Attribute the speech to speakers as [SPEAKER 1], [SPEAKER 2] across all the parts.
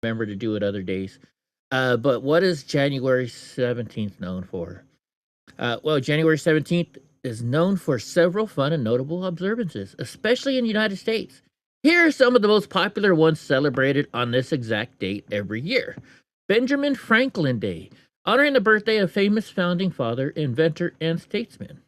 [SPEAKER 1] remember to do it other days. But what is January 17th known for? Well, January 17th is known for several fun and notable observances, especially in the United States. Here are some of the most popular ones celebrated on this exact date every year. Benjamin Franklin Day, honoring the birthday of famous founding father, inventor, and statesman.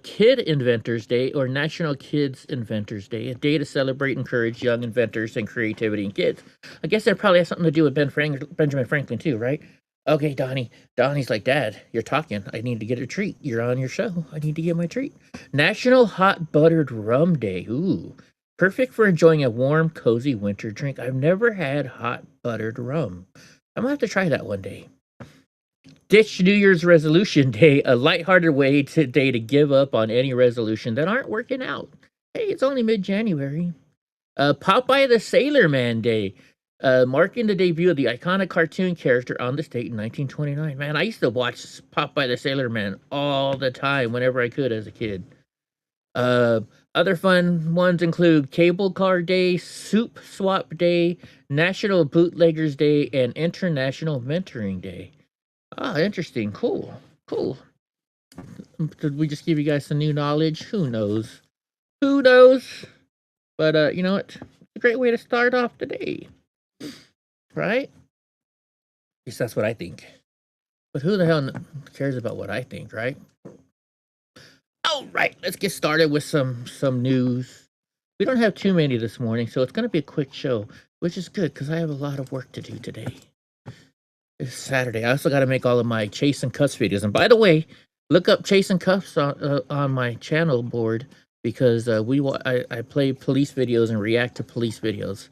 [SPEAKER 1] Kid Inventors Day, or National Kids Inventors Day, a day to celebrate and encourage young inventors and creativity in kids. I guess that probably has something to do with Benjamin Franklin too, right? Okay, Donnie. Donnie's like, Dad, you're talking. I need to get a treat. You're on your show. I need to get my treat. National Hot Buttered Rum Day. Ooh, perfect for enjoying a warm, cozy winter drink. I've never had hot buttered rum. I'm gonna have to try that one day. Ditch New Year's Resolution Day, a lighthearted way today to give up on any resolution that aren't working out. Hey, it's only mid-January. Popeye the Sailor Man Day, marking the debut of the iconic cartoon character on this date in 1929. Man, I used to watch Popeye the Sailor Man all the time whenever I could as a kid. Other fun ones include Cable Car Day, Soup Swap Day, National Bootleggers Day, and International Mentoring Day. Ah, interesting. Cool. Cool. Did we just give you guys some new knowledge? Who knows? Who knows? But you know what? It's a great way to start off the day. Right? At least that's what I think. But who the hell cares about what I think, right? All right, let's get started with some news. We don't have too many this morning, so it's going to be a quick show, which is good because I have a lot of work to do today. It's Saturday. I also got to make all of my Chase and Cuffs videos. And by the way, look up Chase and Cuffs on my channel board because I play police videos and react to police videos.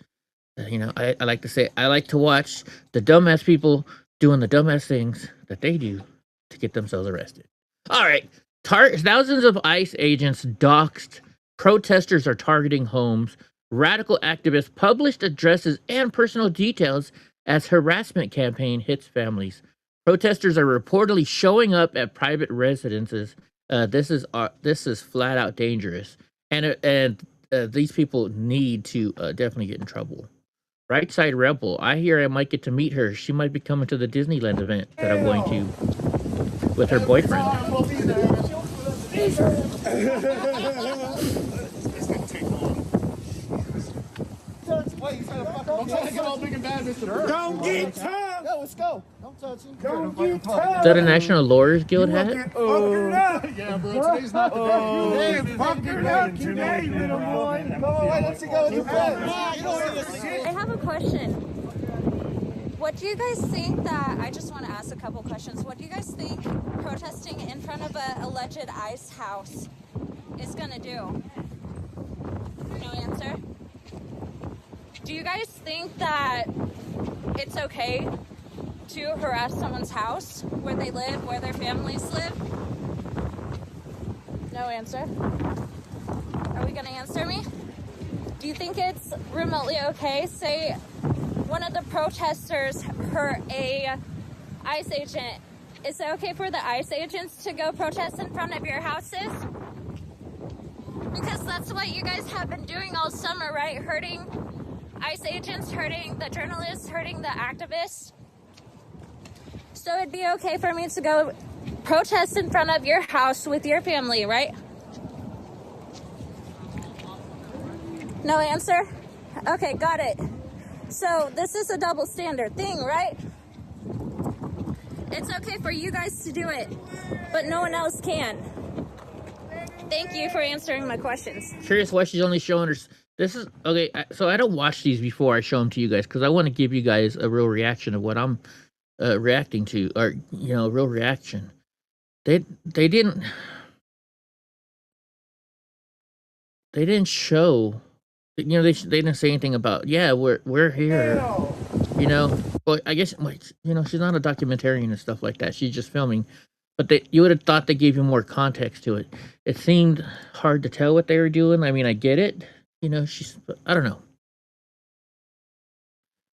[SPEAKER 1] You know, I like to say I like to watch the dumbass people doing the dumbass things that they do to get themselves arrested. All right. Thousands of ICE agents doxxed. Protesters are targeting homes. Radical activists published addresses and personal details as harassment campaign hits families. Protesters are reportedly showing up at private residences. This is flat out dangerous, and these people need to definitely get in trouble. Right Side Rebel, I hear I might get to meet her. She might be coming to the Disneyland event that I'm going to with her boyfriend.
[SPEAKER 2] Don't get tough. Yo, let's go. Don't touch him. Don't get tough.
[SPEAKER 1] Is that a National Lawyers Guild hat?
[SPEAKER 2] Yeah, bro. Today's not the day. Hey, fucker up today, little boy. Come on, wait, let's go with the bed.
[SPEAKER 3] I have a question. What do you guys think that, I just want to ask a couple questions. What do you guys think protesting in front of an alleged ICE house is going to do? No answer? Do you guys think that it's okay to harass someone's house, where they live, where their families live? No answer? Are we going to answer me? Do you think it's remotely okay? Say one of the protesters hurt a ICE agent. Is it okay for the ICE agents to go protest in front of your houses? Because that's what you guys have been doing all summer, right? Hurting ICE agents, hurting the journalists, hurting the activists. So it'd be okay for me to go protest in front of your house with your family, right? No answer? Okay, got it. So this is a double standard thing, right? It's okay for you guys to do it, but no one else can. Thank you for answering my questions.
[SPEAKER 1] Curious why she's only showing her. This is okay. So I don't watch these before I show them to you guys because I want to give you guys a real reaction of what I'm reacting to, or a real reaction. They didn't show. They didn't say anything about we're here. Well, I guess she's not a documentarian and stuff like that. She's just filming. But you would have thought they gave you more context to it. It seemed hard to tell what they were doing. I mean, I get it. I don't know.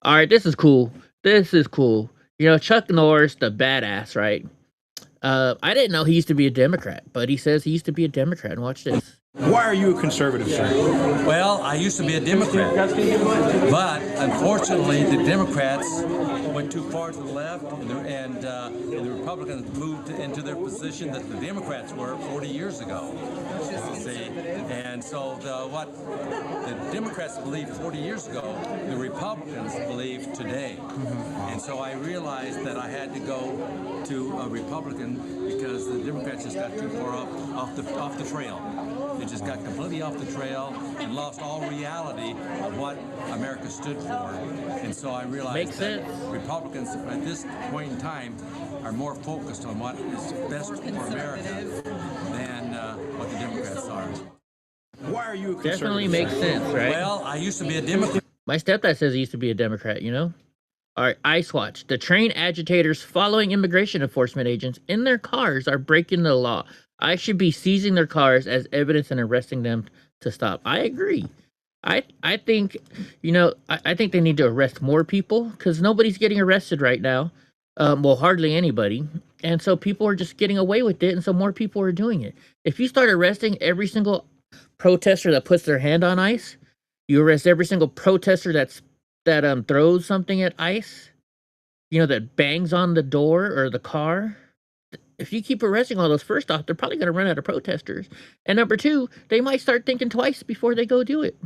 [SPEAKER 1] All right, this is cool. Chuck Norris, the badass, right? I didn't know he used to be a Democrat, but he says he used to be a Democrat. And watch this.
[SPEAKER 4] Why are you a conservative, sir?
[SPEAKER 5] Well, I used to be a Democrat, but unfortunately the Democrats went too far to the left, and the Republicans moved into their position that the Democrats were 40 years ago. See, and so what the Democrats believed 40 years ago, the Republicans believe today. And so I realized that I had to go to a Republican because the Democrats just got too far off the trail. They just got completely off the trail and lost all reality of what America stood for. And so I realized that Republicans at this point in time are more focused on what is best for America than what the Democrats are.
[SPEAKER 4] Why are you a conservative?
[SPEAKER 1] Definitely makes sense, right?
[SPEAKER 5] Well, I used to be a Democrat.
[SPEAKER 1] My stepdad says he used to be a Democrat, you know? All right, ICE Watch. The train agitators following immigration enforcement agents in their cars are breaking the law. I should be seizing their cars as evidence and arresting them to stop. I agree. I think, I think they need to arrest more people because nobody's getting arrested right now. Well, hardly anybody. And so people are just getting away with it, and so more people are doing it. If you start arresting every single protester that puts their hand on ICE, you arrest every single protester that throws something at ICE, that bangs on the door or the car. If you keep arresting all those, first off, they're probably going to run out of protesters. And number two, they might start thinking twice before they go do it.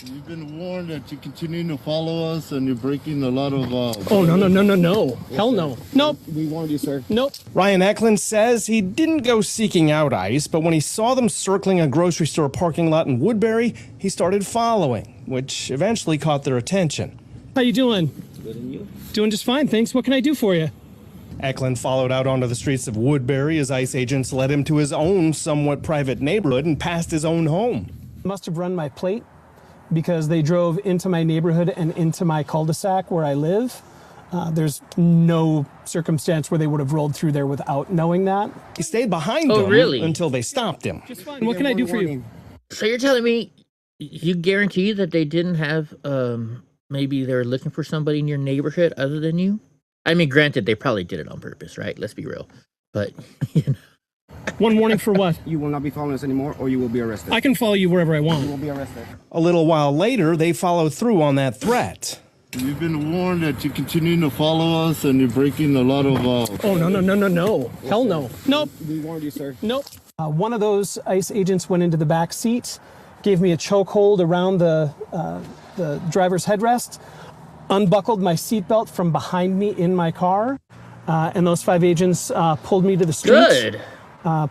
[SPEAKER 2] You've been warned that you continue to follow us and you're breaking a lot of...
[SPEAKER 6] Oh, no. Hell no. Nope.
[SPEAKER 2] We warned you, sir.
[SPEAKER 6] Nope.
[SPEAKER 7] Ryan Eklund says he didn't go seeking out ICE, but when he saw them circling a grocery store parking lot in Woodbury, he started following, which eventually caught their attention.
[SPEAKER 6] How you doing?
[SPEAKER 2] Good, and you?
[SPEAKER 6] Doing just fine, thanks. What can I do for you?
[SPEAKER 7] Eklund followed out onto the streets of Woodbury as ICE agents led him to his own somewhat private neighborhood and past his own home.
[SPEAKER 6] Must have run my plate because they drove into my neighborhood and into my cul-de-sac where I live. There's no circumstance where they would have rolled through there without knowing that.
[SPEAKER 7] He stayed behind them until they stopped him.
[SPEAKER 6] Just fine. What can I do for you?
[SPEAKER 1] So you're telling me you guarantee that they didn't have, maybe they were looking for somebody in your neighborhood other than you? I mean, granted, they probably did it on purpose, right? Let's be real. But,
[SPEAKER 6] One warning for what?
[SPEAKER 8] You will not be following us anymore, or you will be arrested.
[SPEAKER 6] I can follow you wherever I
[SPEAKER 8] You
[SPEAKER 6] want.
[SPEAKER 8] will be arrested.
[SPEAKER 7] A little while later, they followed through on that threat.
[SPEAKER 2] You've been warned that you continue to follow us and you're breaking a lot of...
[SPEAKER 6] Oh, no. Hell no. Nope.
[SPEAKER 8] We warned you, sir.
[SPEAKER 6] Nope. One of those ICE agents went into the back seat, gave me a chokehold around the driver's headrest, unbuckled my seatbelt from behind me in my car, and those 5 agents pulled me to the street.
[SPEAKER 1] good.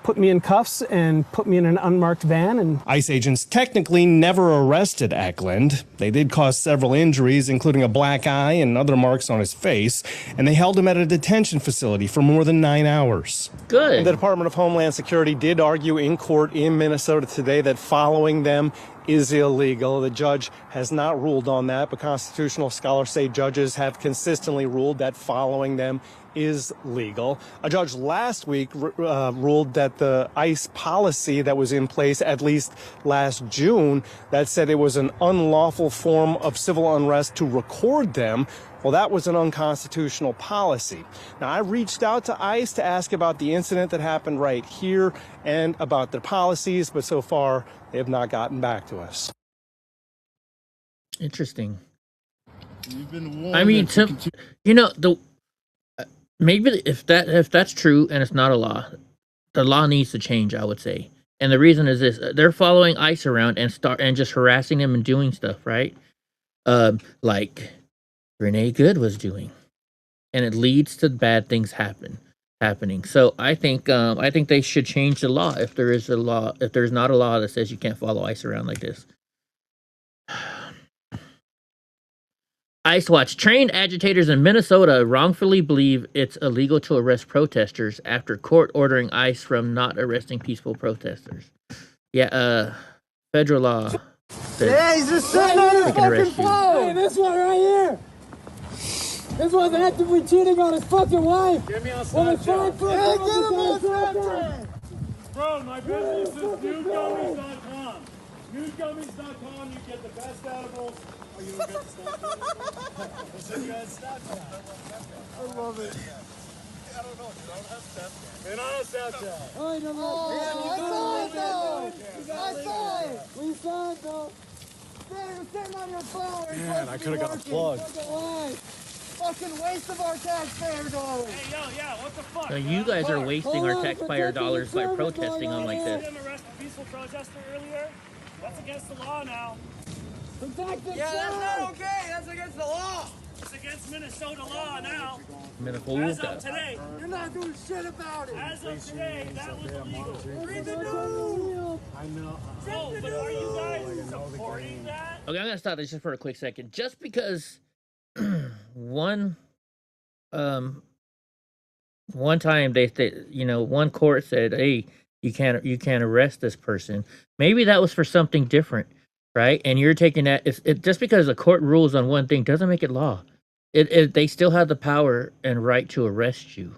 [SPEAKER 6] Put me in cuffs and put me in an unmarked van. And
[SPEAKER 7] ICE agents technically never arrested Eklund. They did cause several injuries, including a black eye and other marks on his face, and they held him at a detention facility for more than 9 hours.
[SPEAKER 1] Good.
[SPEAKER 7] The Department of Homeland Security did argue in court in Minnesota today that following them is illegal. The judge has not ruled on that, but constitutional scholars say judges have consistently ruled that following them is legal. A judge last week ruled that the ICE policy that was in place at least last June that said it was an unlawful form of civil unrest to record them. Well, that was an unconstitutional policy. Now, I reached out to ICE to ask about the incident that happened right here and about their policies, but so far they have not gotten back to us.
[SPEAKER 1] Interesting.
[SPEAKER 2] You've been warned.
[SPEAKER 1] I mean, maybe if that's true and it's not a law, the law needs to change, I would say. And the reason is this: they're following ICE around and just harassing them and doing stuff, right? Like Renee Good was doing, and it leads to bad things happening. So I think they should change the law if there is a law. If there's not a law that says you can't follow ICE around like this. ICE Watch. Trained agitators in Minnesota wrongfully believe it's illegal to arrest protesters after court ordering ICE from not arresting peaceful protesters. Yeah, federal law.
[SPEAKER 9] Yeah, he's just sitting on his fucking phone.
[SPEAKER 10] Hey, this one right here. This one's actively cheating on his fucking wife.
[SPEAKER 2] Get me on
[SPEAKER 10] Well,
[SPEAKER 2] Snapchat.
[SPEAKER 10] get him on Snapchat.
[SPEAKER 2] Bro, my business is newgummies.com. Newgummies.com, you get the best edibles. Oh, you don't get the Snapchat? I love it. And on a Snapchat.
[SPEAKER 10] Oh, no, no. I saw it. We saw it, though. You're sitting on your phone.
[SPEAKER 7] Man, I could have got a plug.
[SPEAKER 10] Fucking waste of our taxpayer dollars.
[SPEAKER 2] Hey, yo, yeah, what the fuck?
[SPEAKER 1] So you guys are wasting our taxpayer dollars by protesting on like this.
[SPEAKER 2] Them arrest a peaceful protester earlier? That's against the law now.
[SPEAKER 9] Yeah, that's not okay. That's against the law.
[SPEAKER 2] It's against Minnesota law now.
[SPEAKER 1] Minnesota.
[SPEAKER 2] As of today.
[SPEAKER 10] You're not doing shit about it.
[SPEAKER 2] As of today, that was illegal.
[SPEAKER 10] Read the news.
[SPEAKER 7] I know.
[SPEAKER 2] Oh, but are you guys supporting that?
[SPEAKER 1] Okay, I'm gonna stop this just for a quick second. Just because one time one court said, "Hey, you can't arrest this person." Maybe that was for something different, right? And you're taking that. Just because a court rules on one thing doesn't make it law. They still have the power and right to arrest you.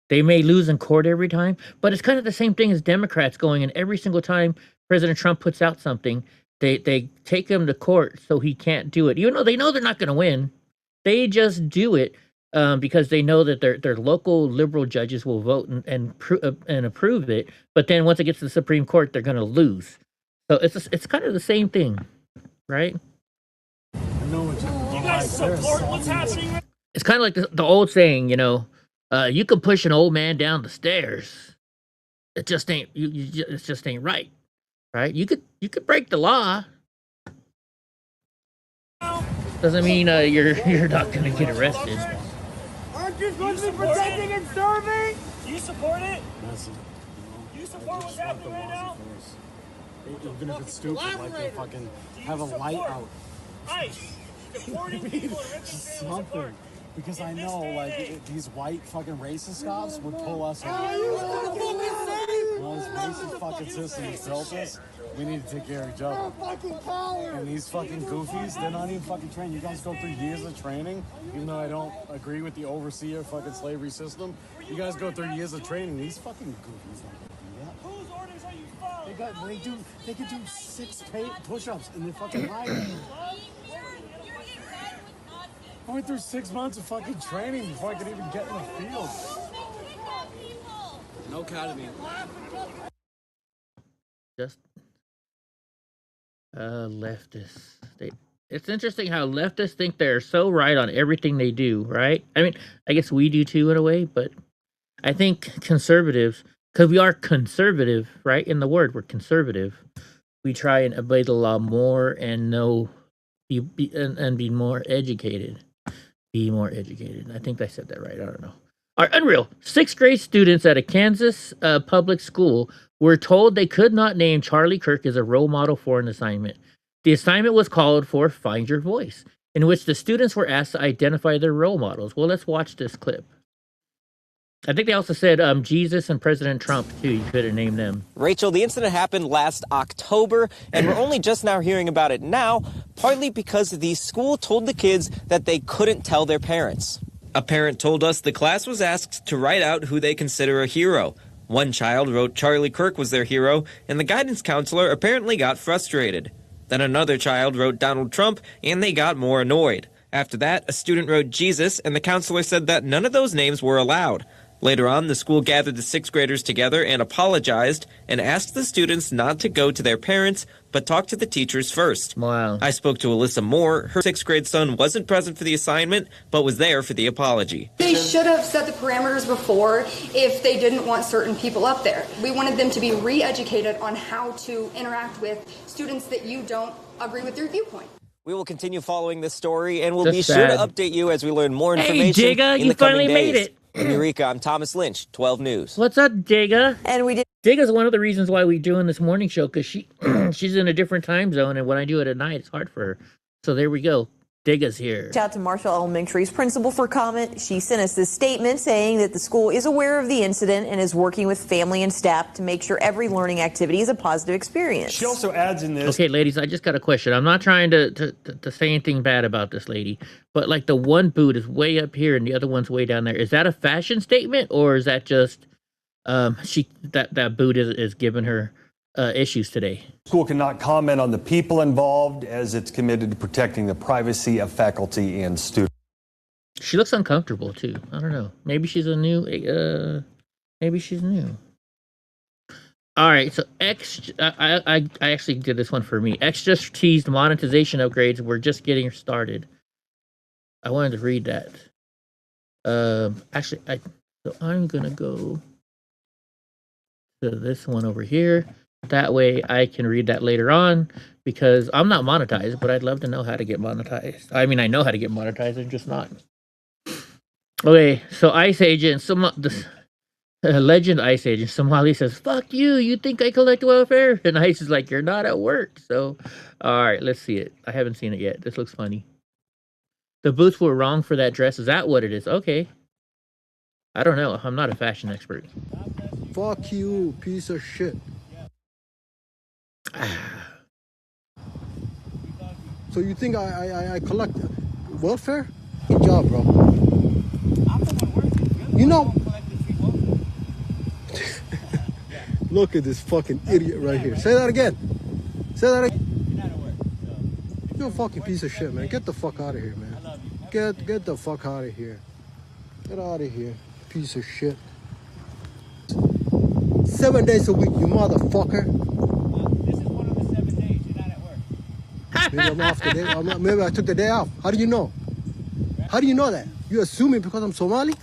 [SPEAKER 1] They may lose in court every time, but it's kind of the same thing as Democrats going, and every single time President Trump puts out something, they take him to court so he can't do it. Even though they know they're not going to win, they just do it because they know that their local liberal judges will vote and approve it. But then once it gets to the Supreme Court, they're going to lose. So it's kind of the same thing, right?
[SPEAKER 2] You guys support what's happening?
[SPEAKER 1] It's kind of like the old saying, you can push an old man down the stairs. It just ain't it just ain't right, right? You could break the law. Doesn't mean you're not gonna get arrested.
[SPEAKER 10] Aren't you supposed to be protecting and serving?
[SPEAKER 2] Do you support it? You support what's happening right now?
[SPEAKER 7] Even if it's stupid, like they fucking have a light out.
[SPEAKER 2] ICE. Deporting people and ripping families apart.
[SPEAKER 7] Because I know, like, these white fucking racist cops would pull us over. All this racist fucking system has built us. We need to take care of each other. And these fucking goofies, they're not even fucking trained. You guys go through years of training, even though I don't agree with the overseer fucking slavery system. You guys go through years of training. These fucking goofies aren't gonna do that.
[SPEAKER 2] Whose orders are you following?
[SPEAKER 7] They could do 6 push-ups in the fucking high. I went through 6 months of fucking training before I could even get in the field.
[SPEAKER 9] No academy.
[SPEAKER 1] Just leftists. It's interesting how leftists think they're so right on everything they do, right? I mean, I guess we do too in a way, but I think conservatives, because we are conservative, right? In the word, we're conservative. We try and obey the law more and be more educated. Be more educated. I think I said that right. I don't know. All right, unreal. 6th grade students at a Kansas public school were told they could not name Charlie Kirk as a role model for an assignment. The assignment was called for Find Your Voice, in which the students were asked to identify their role models. Well, let's watch this clip. I think they also said Jesus and President Trump, too. You could have named them.
[SPEAKER 11] Rachel, the incident happened last October, and we're only just now hearing about it now, partly because the school told the kids that they couldn't tell their parents. A parent told us the class was asked to write out who they consider a hero. One child wrote Charlie Kirk was their hero, and the guidance counselor apparently got frustrated. Then another child wrote Donald Trump, and they got more annoyed. After that, a student wrote Jesus, and the counselor said that none of those names were allowed. Later on, the school gathered the 6th graders together and apologized and asked the students not to go to their parents, but talk to the teachers first.
[SPEAKER 1] Wow.
[SPEAKER 11] I spoke to Alyssa Moore. Her 6th grade son wasn't present for the assignment, but was there for the apology.
[SPEAKER 12] They should have set the parameters before if they didn't want certain people up there. We wanted them to be re-educated on how to interact with students that you don't agree with their viewpoint.
[SPEAKER 11] We will continue following this story, and we'll
[SPEAKER 1] Just
[SPEAKER 11] be
[SPEAKER 1] sad.
[SPEAKER 11] sure to update you as we learn more information
[SPEAKER 1] Hey, Jigga,
[SPEAKER 11] in
[SPEAKER 1] you
[SPEAKER 11] the coming
[SPEAKER 1] finally
[SPEAKER 11] days.
[SPEAKER 1] made it.
[SPEAKER 11] In Eureka, I'm Thomas Lynch, 12 News.
[SPEAKER 1] What's up, Jigga?
[SPEAKER 3] And we did.
[SPEAKER 1] Jigga's one of the reasons why we're doing this morning show, because she's in a different time zone, and when I do it at night, it's hard for her. So there we go. Jigga's here.
[SPEAKER 13] Reached out to Marshall Elementary's principal for comment. She sent us this statement saying that the school is aware of the incident and is working with family and staff to make sure every learning activity is a positive experience.
[SPEAKER 4] She also adds in this.
[SPEAKER 1] Okay, ladies, I just got a question. I'm not trying to say anything bad about this lady, but like the one boot is way up here and the other one's way down there. Is that a fashion statement, or is that just that boot is giving her issues today?
[SPEAKER 4] School cannot comment on the people involved as it's committed to protecting the privacy of faculty and students.
[SPEAKER 1] She looks uncomfortable too. I don't know. Maybe she's a new. Maybe she's new. All right. So I actually did this one for me. X just teased monetization upgrades. We're just getting started. I wanted to read that. Actually, so I'm gonna go to this one over here. That way I can read that later on because I'm not monetized, but I'd love to know how to get monetized. I mean, I know how to get monetized, I'm just not. Okay, so ICE agent, legend ICE agent, Somali says, "Fuck you! You think I collect welfare?" And ICE is like, "You're not at work." So, all right, let's see it. I haven't seen it yet. This looks funny. The boots were wrong for that dress. Is that what it is? Okay. I don't know. I'm not a fashion expert.
[SPEAKER 9] Fuck you, piece of shit. So you think I collect welfare? Good job, bro. You know. Look at this fucking idiot right here. Say that again. Say that again. You're a fucking piece of shit, man. Get the fuck out of here, man. Get the fuck out of here. Get out of here, piece of shit. 7 days a week, you motherfucker.
[SPEAKER 10] This is one of the 7 days. You're not at work.
[SPEAKER 9] Maybe I'm off today. Maybe I took the day off. How do you know? How do you know that? You assuming because I'm Somali?
[SPEAKER 10] I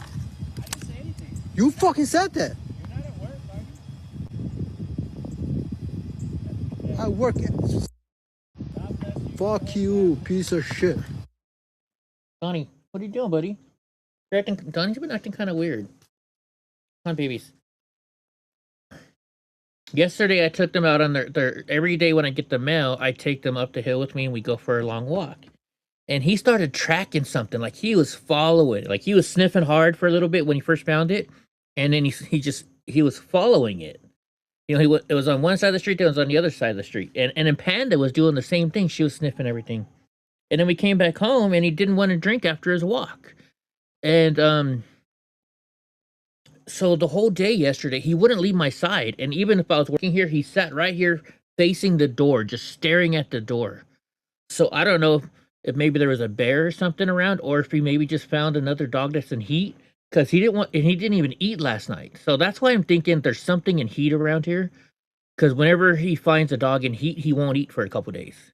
[SPEAKER 10] didn't say anything.
[SPEAKER 9] You fucking said that.
[SPEAKER 10] You're not at work, are you?
[SPEAKER 9] I work. Fuck you, piece of shit.
[SPEAKER 1] Donnie, what are you doing, buddy? Donnie's been acting kind of weird. Come on, babies. Yesterday, I took them out on their every day when I get the mail, I take them up the hill with me and we go for a long walk. And he started tracking something, like he was following, like he was sniffing hard for a little bit when he first found it, and then he was following it. You know, it was on one side of the street, then it was on the other side of the street, and then Panda was doing the same thing. She was sniffing everything, and then we came back home, and he didn't want to drink after his walk, and so the whole day yesterday, he wouldn't leave my side, and even if I was working here, he sat right here facing the door, just staring at the door. So I don't know if maybe there was a bear or something around, or if he maybe just found another dog that's in heat, because he didn't even eat last night. So that's why I'm thinking there's something in heat around here, because whenever he finds a dog in heat, he won't eat for a couple days.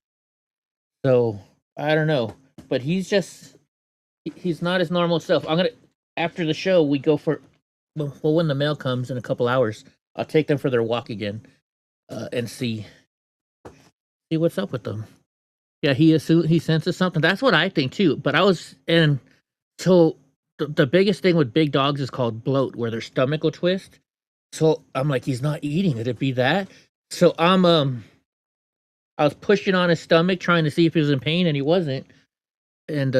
[SPEAKER 1] So I don't know, but he's not his normal self. After the show, we go for, well, when the mail comes in a couple hours, I'll take them for their walk again, and see what's up with them. Yeah, he senses something. That's what I think too. But so the biggest thing with big dogs is called bloat, where their stomach will twist. So I'm like, he's not eating. It'd be that. So I was pushing on his stomach, trying to see if he was in pain, and he wasn't. And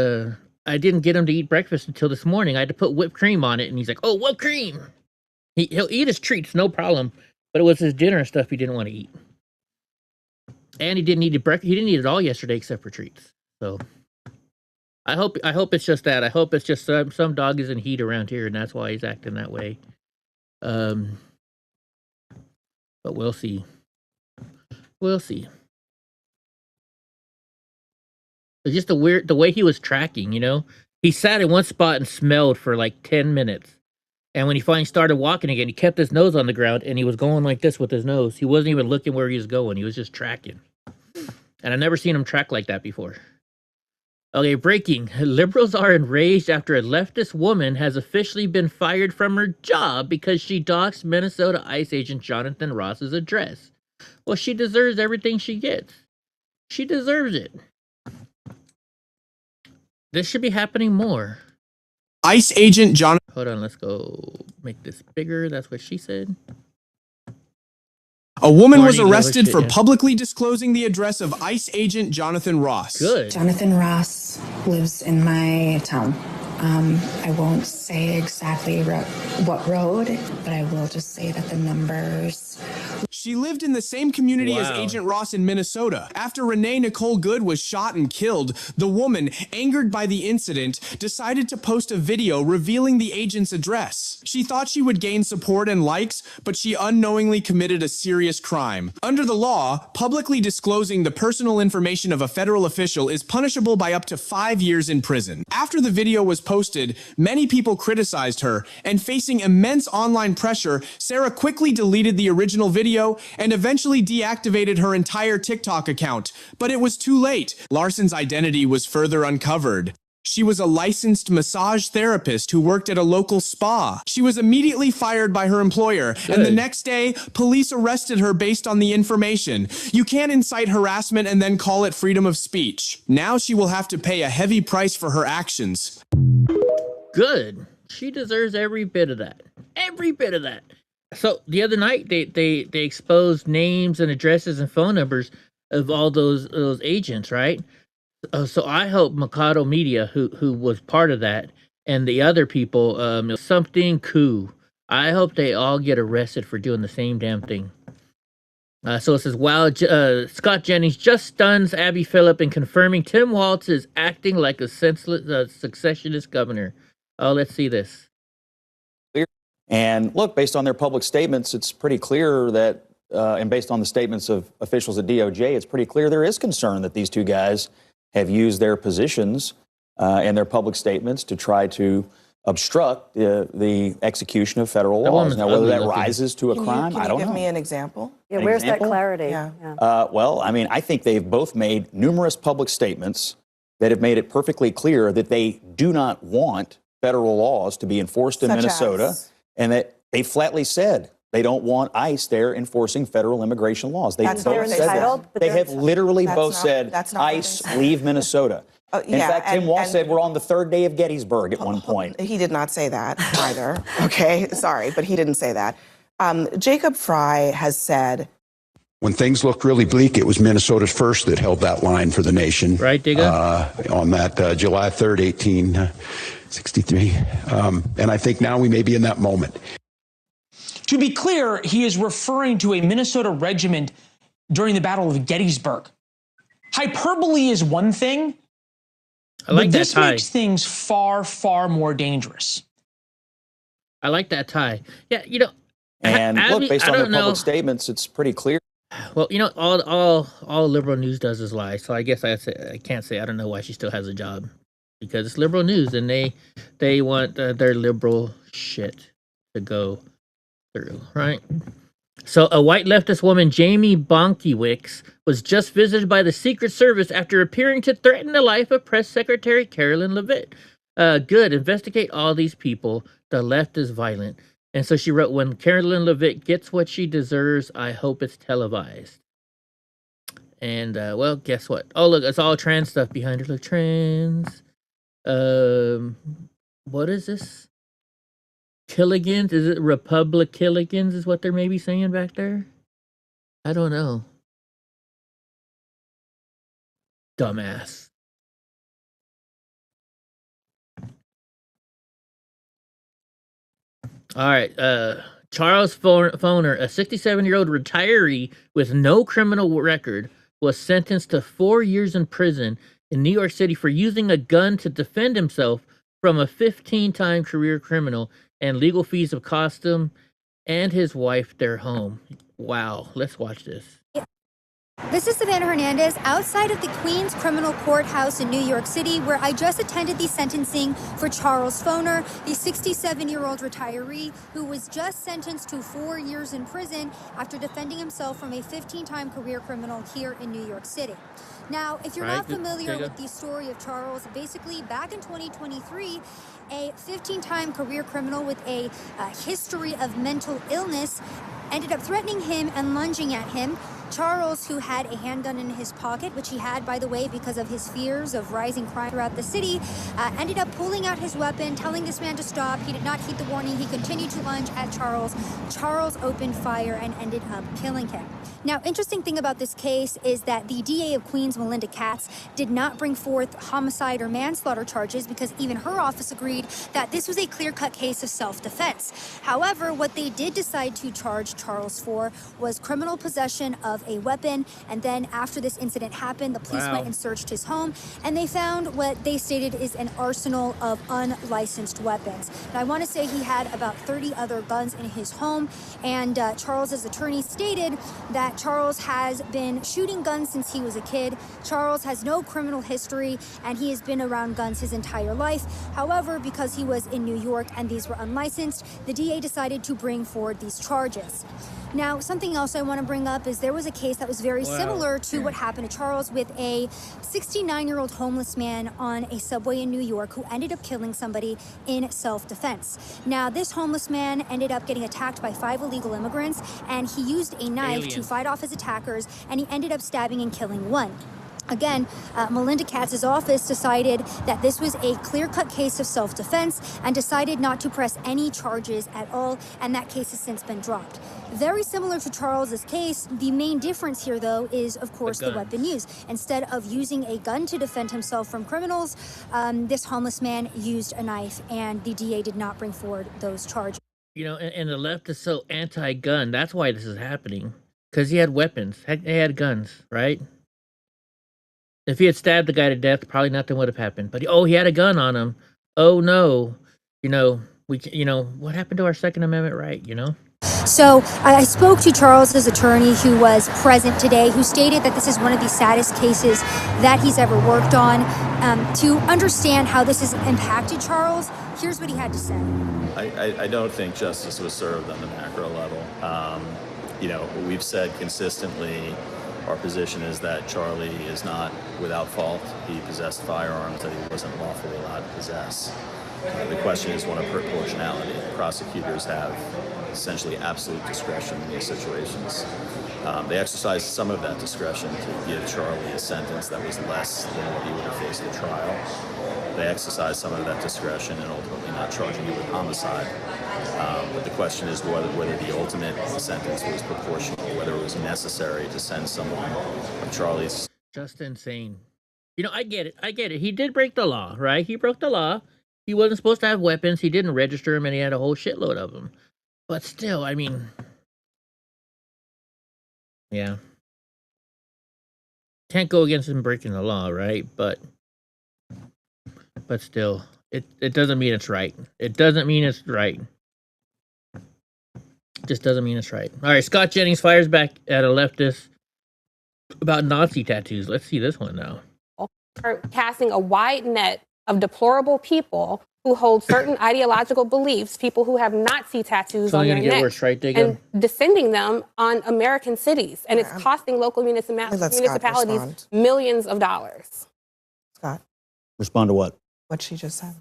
[SPEAKER 1] I didn't get him to eat breakfast until this morning. I had to put whipped cream on it, and he's like, "Oh, whipped cream." He'll eat his treats, no problem. But it was his dinner and stuff he didn't want to eat. And he didn't eat breakfast. He didn't eat it all yesterday except for treats. So I hope it's just that. I hope it's just some dog is in heat around here, and that's why he's acting that way. But we'll see. We'll see. It's just the way he was tracking, you know? He sat in one spot and smelled for like 10 minutes. And when he finally started walking again, he kept his nose on the ground, and he was going like this with his nose. He wasn't even looking where he was going. He was just tracking. And I've never seen him track like that before. Okay, breaking. Liberals are enraged after a leftist woman has officially been fired from her job because she doxed Minnesota ICE agent Jonathan Ross's address. Well, she deserves everything she gets. She deserves it. This should be happening more.
[SPEAKER 14] ICE agent Jonathan.
[SPEAKER 1] Hold on, let's go make this bigger. That's what she said.
[SPEAKER 14] A woman was arrested for publicly disclosing the address of ICE agent Jonathan Ross.
[SPEAKER 1] Good.
[SPEAKER 15] Jonathan Ross lives in my town. I won't say exactly what road, but I will just say that the numbers.
[SPEAKER 14] She lived in the same community as
[SPEAKER 1] Wow.
[SPEAKER 14] Agent Ross in Minnesota. After Renee Nicole Good was shot and killed, the woman, angered by the incident, decided to post a video revealing the agent's address. She thought she would gain support and likes, but she unknowingly committed a serious crime. Under the law, publicly disclosing the personal information of a federal official is punishable by up to 5 years in prison. After the video was posted, many people criticized her, and facing immense online pressure, Sarah quickly deleted the original video and eventually deactivated her entire TikTok account. But it was too late. Larson's identity was further uncovered. She was a licensed massage therapist who worked at a local spa. She was immediately fired by her employer, and the next day, police arrested her based on the information. You can't incite harassment and then call it freedom of speech. Now she will have to pay a heavy price for her actions.
[SPEAKER 1] Good. She deserves every bit of that. Every bit of that. So the other night, they exposed names and addresses and phone numbers of all those agents, right? So I hope Mikado Media, who was part of that, and the other people, something coup. I hope they all get arrested for doing the same damn thing. So it says, wow, Scott Jennings just stuns Abby Phillip in confirming Tim Walz is acting like a senseless successionist governor. Oh, let's see this.
[SPEAKER 16] And look, based on their public statements, it's pretty clear that, and based on the statements of officials at DOJ, it's pretty clear there is concern that these two guys have used their positions and their public statements to try to obstruct the execution of federal laws. Now, whether that rises to a crime, I don't know.
[SPEAKER 17] Give me an example.
[SPEAKER 18] Yeah,
[SPEAKER 16] An
[SPEAKER 18] where's
[SPEAKER 16] example?
[SPEAKER 18] that clarity?
[SPEAKER 17] Yeah.
[SPEAKER 16] Well, I mean, I think they've both made numerous public statements that have made it perfectly clear that they do not want federal laws to be enforced in
[SPEAKER 17] Such
[SPEAKER 16] Minnesota,
[SPEAKER 17] as?
[SPEAKER 16] and that they flatly said they don't want ICE there enforcing federal immigration laws. They
[SPEAKER 17] That's
[SPEAKER 16] both
[SPEAKER 17] not what they
[SPEAKER 16] said
[SPEAKER 17] said.
[SPEAKER 16] that. They have literally
[SPEAKER 17] That's
[SPEAKER 16] both
[SPEAKER 17] not-
[SPEAKER 16] said,
[SPEAKER 17] that's not what they
[SPEAKER 16] ICE,
[SPEAKER 17] said.
[SPEAKER 16] leave Minnesota. In
[SPEAKER 17] yeah,
[SPEAKER 16] fact, Tim Walz
[SPEAKER 17] and-
[SPEAKER 16] said we're on the third day of Gettysburg at one point.
[SPEAKER 17] He did not say that either. Okay, sorry, but he didn't say that. Jacob Fry has said,
[SPEAKER 19] when things looked really bleak, it was Minnesota's first that held that line for the nation.
[SPEAKER 1] Right, Digga?
[SPEAKER 19] On that July 3rd, 1863. And I think now we may be in that moment.
[SPEAKER 20] To be clear, he is referring to a Minnesota regiment during the Battle of Gettysburg. Hyperbole is one thing,
[SPEAKER 1] I like
[SPEAKER 20] but
[SPEAKER 1] that
[SPEAKER 20] this
[SPEAKER 1] tie.
[SPEAKER 20] makes things far, far more dangerous.
[SPEAKER 1] I like that tie. Yeah,
[SPEAKER 16] And
[SPEAKER 1] Abby,
[SPEAKER 16] look, based
[SPEAKER 1] I
[SPEAKER 16] on their
[SPEAKER 1] don't know.
[SPEAKER 16] public statements, it's pretty clear.
[SPEAKER 1] Well, all liberal news does is lie. So I guess I can't say I don't know why she still has a job, because it's liberal news and they want their liberal shit to go through, right? So a white leftist woman, Jamie Bonkiewicz, was just visited by the Secret Service after appearing to threaten the life of Press Secretary Carolyn Leavitt. Good, investigate all these people. The left is violent. And so she wrote, when Carolyn Leavitt gets what she deserves, I hope it's televised. And, well, guess what? Oh, look, it's all trans stuff behind her. Look, trans. What is this? Killigans? Is it Republic Killigans is what they're maybe saying back there? I don't know. Dumbass. All right, Charles Foner, a 67-year-old retiree with no criminal record, was sentenced to 4 years in prison in New York City for using a gun to defend himself from a 15-time career criminal, and legal fees have cost him and his wife their home. Wow, let's watch this.
[SPEAKER 21] This is Savannah Hernandez outside of the Queens Criminal Courthouse in New York City, where I just attended the sentencing for Charles Foner, the 67-year-old retiree who was just sentenced to 4 years in prison after defending himself from a 15-time career criminal here in New York City. Now, if you're not familiar with the story of Charles, basically back in 2023, a 15-time career criminal with a history of mental illness ended up threatening him and lunging at him. Charles, who had a handgun in his pocket, which he had, by the way, because of his fears of rising crime throughout the city, ended up pulling out his weapon, telling this man to stop. He did not heed the warning. He continued to lunge at Charles. Charles opened fire and ended up killing him. Now, interesting thing about this case is that the DA of Queens, Melinda Katz, did not bring forth homicide or manslaughter charges because even her office agreed that this was a clear-cut case of self-defense. However, what they did decide to charge Charles for was criminal possession of a weapon, and then after this incident happened, the police went and searched his home, and they found what they stated is an arsenal of unlicensed weapons. Now, I want to say he had about 30 other guns in his home, and Charles's attorney stated that Charles has been shooting guns since he was a kid. Charles has no criminal history, and he has been around guns his entire life. However, because he was in New York and these were unlicensed, the DA decided to bring forward these charges. Now, something else I want to bring up is there was a case that was very similar to what happened to Charles with a 69-year-old homeless man on a subway in New York who ended up killing somebody in self-defense. Now, this homeless man ended up getting attacked by 5 illegal immigrants, and he used a knife to fight off his attackers, and he ended up stabbing and killing one. Again, Melinda Katz's office decided that this was a clear-cut case of self-defense and decided not to press any charges at all, and that case has since been dropped. Very similar to Charles's case, the main difference here, though, is, of course, the weapon used. Instead of using a gun to defend himself from criminals, this homeless man used a knife, and the DA did not bring forward those charges.
[SPEAKER 1] You know, and the left is so anti-gun. That's why this is happening. Because he had weapons. They had guns, right? If he had stabbed the guy to death, probably nothing would have happened. But he had a gun on him. Oh no, what happened to our Second Amendment right?
[SPEAKER 21] So I spoke to Charles's attorney, who was present today, who stated that this is one of the saddest cases that he's ever worked on. To understand how this has impacted Charles, here's what he had to say.
[SPEAKER 18] I don't think justice was served on the macro level. We've said consistently. Our position is that Charlie is not without fault. He possessed firearms that he wasn't lawfully allowed to possess. The question is one of proportionality. Prosecutors have essentially absolute discretion in these situations. They exercised some of that discretion to give Charlie a sentence that was less than what he would have faced at trial. They exercised some of that discretion in ultimately not charging him with homicide. But the question is whether the ultimate sentence was proportional, whether it was necessary to send someone of Charlie's.
[SPEAKER 1] Just insane. I get it. He did break the law, right? He broke the law. He wasn't supposed to have weapons. He didn't register them, and he had a whole shitload of them. But still, yeah. Can't go against him breaking the law, right? But still, it doesn't mean it's right. It doesn't mean it's right. Just doesn't mean it's right. All right, Scott Jennings fires back at a leftist about Nazi tattoos. Let's see this one now.
[SPEAKER 22] Are casting a wide net of deplorable people who hold certain ideological beliefs, people who have Nazi tattoos on their neck,
[SPEAKER 1] worse, right,
[SPEAKER 22] and descending them on American cities. And it's costing local municipalities millions of dollars.
[SPEAKER 17] Scott,
[SPEAKER 16] Respond to what?
[SPEAKER 17] what she just said.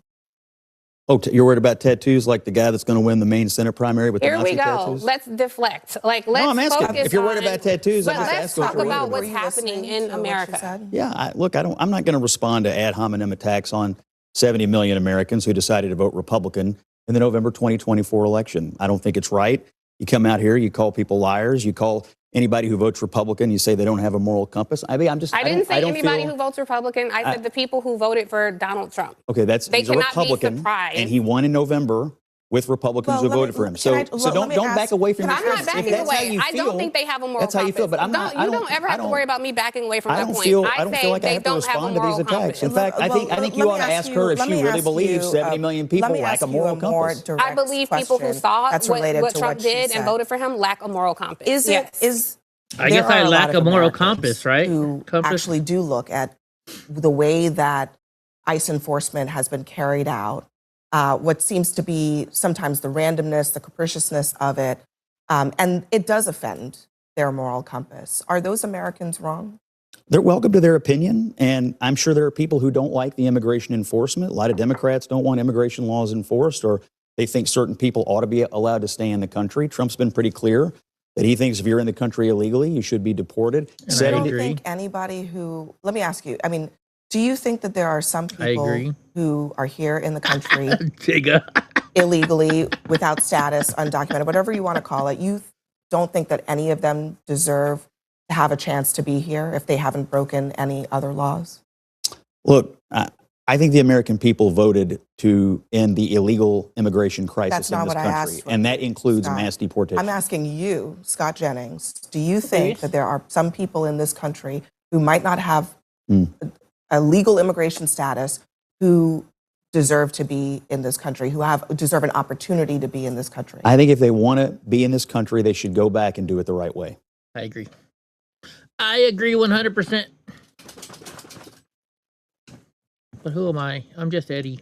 [SPEAKER 16] Oh, you're worried about tattoos like the guy that's going to win the Maine Senate primary with the
[SPEAKER 22] Here
[SPEAKER 16] Nazi
[SPEAKER 22] we go.
[SPEAKER 16] tattoos?
[SPEAKER 22] Let's deflect. Let's
[SPEAKER 16] I'm asking.
[SPEAKER 22] focus
[SPEAKER 16] If you're worried
[SPEAKER 22] on-
[SPEAKER 16] about tattoos,
[SPEAKER 22] but
[SPEAKER 16] I'm just
[SPEAKER 22] let's
[SPEAKER 16] asking
[SPEAKER 22] talk
[SPEAKER 16] what you're
[SPEAKER 22] about
[SPEAKER 16] worried
[SPEAKER 22] what's happening in America.
[SPEAKER 16] Yeah, I'm not going to respond to ad hominem attacks on 70 million Americans who decided to vote Republican in the November 2024 election. I don't think it's right. You come out here, you call people liars, you call anybody who votes Republican, you say they don't have a moral compass. I didn't
[SPEAKER 22] say anybody who votes Republican. I said the people who voted for Donald Trump.
[SPEAKER 16] Okay,
[SPEAKER 22] They
[SPEAKER 16] he's a
[SPEAKER 22] cannot be
[SPEAKER 16] Republican,
[SPEAKER 22] surprised.
[SPEAKER 16] and he won in November with Republicans who voted for him. So don't back away from your
[SPEAKER 22] I'm not
[SPEAKER 16] stance.
[SPEAKER 22] backing
[SPEAKER 16] If that's how
[SPEAKER 22] away.
[SPEAKER 16] you
[SPEAKER 22] I don't
[SPEAKER 16] feel,
[SPEAKER 22] think they have a moral
[SPEAKER 16] that's how you feel. But
[SPEAKER 22] compass. You don't ever have to worry about me backing away from
[SPEAKER 16] I
[SPEAKER 22] that
[SPEAKER 16] don't
[SPEAKER 22] point.
[SPEAKER 16] feel
[SPEAKER 22] I
[SPEAKER 16] like I
[SPEAKER 22] they
[SPEAKER 16] have to
[SPEAKER 22] don't have a
[SPEAKER 16] respond to these
[SPEAKER 22] moral
[SPEAKER 16] attacks.
[SPEAKER 22] compass.
[SPEAKER 16] In fact, I think you ought to ask her if she really believes 70 million people lack a moral compass.
[SPEAKER 22] I believe people who saw what Trump did and voted for him lack a moral compass.
[SPEAKER 1] I guess I lack a moral compass, right?
[SPEAKER 17] Who actually do look at the way that ICE enforcement has been carried out, what seems to be sometimes the randomness, the capriciousness of it, and it does offend their moral compass. Are those Americans wrong?
[SPEAKER 16] They're welcome to their opinion, and I'm sure there are people who don't like the immigration enforcement. A lot of Democrats don't want immigration laws enforced, or they think certain people ought to be allowed to stay in the country. Trump's been pretty clear that he thinks if you're in the country illegally, you should be deported.
[SPEAKER 17] I don't think anybody who, let me ask you, do you think that there are some people who are here in the country illegally, without status, undocumented, whatever you want to call it, you don't think that any of them deserve have a chance to be here if they haven't broken any other laws?
[SPEAKER 16] Look, I think the American people voted to end the illegal immigration crisis
[SPEAKER 17] That's
[SPEAKER 16] in
[SPEAKER 17] not
[SPEAKER 16] this
[SPEAKER 17] what I
[SPEAKER 16] country,
[SPEAKER 17] asked,
[SPEAKER 16] and that includes
[SPEAKER 17] Scott.
[SPEAKER 16] mass deportation.
[SPEAKER 17] I'm asking you, Scott Jennings, do you think that there are some people in this country who might not have a legal immigration status who deserve to be in this country, who deserve an opportunity to be in this country?
[SPEAKER 16] I think if they want to be in this country, they should go back and do it the right way.
[SPEAKER 1] I agree. I agree 100%. But who am I? I'm just Eddie,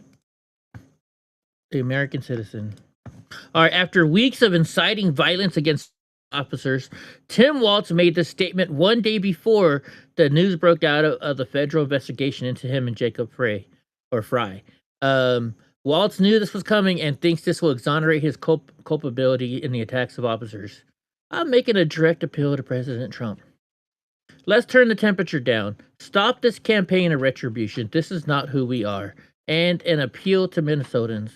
[SPEAKER 1] the American citizen. All right, after weeks of inciting violence against officers, Tim Walz made this statement one day before the news broke out of the federal investigation into him and Jacob Fry. Walz knew this was coming and thinks this will exonerate his culpability in the attacks of officers. I'm making a direct appeal to President Trump. Let's turn the temperature down. Stop this campaign of retribution. This is not who we are. And an appeal to Minnesotans.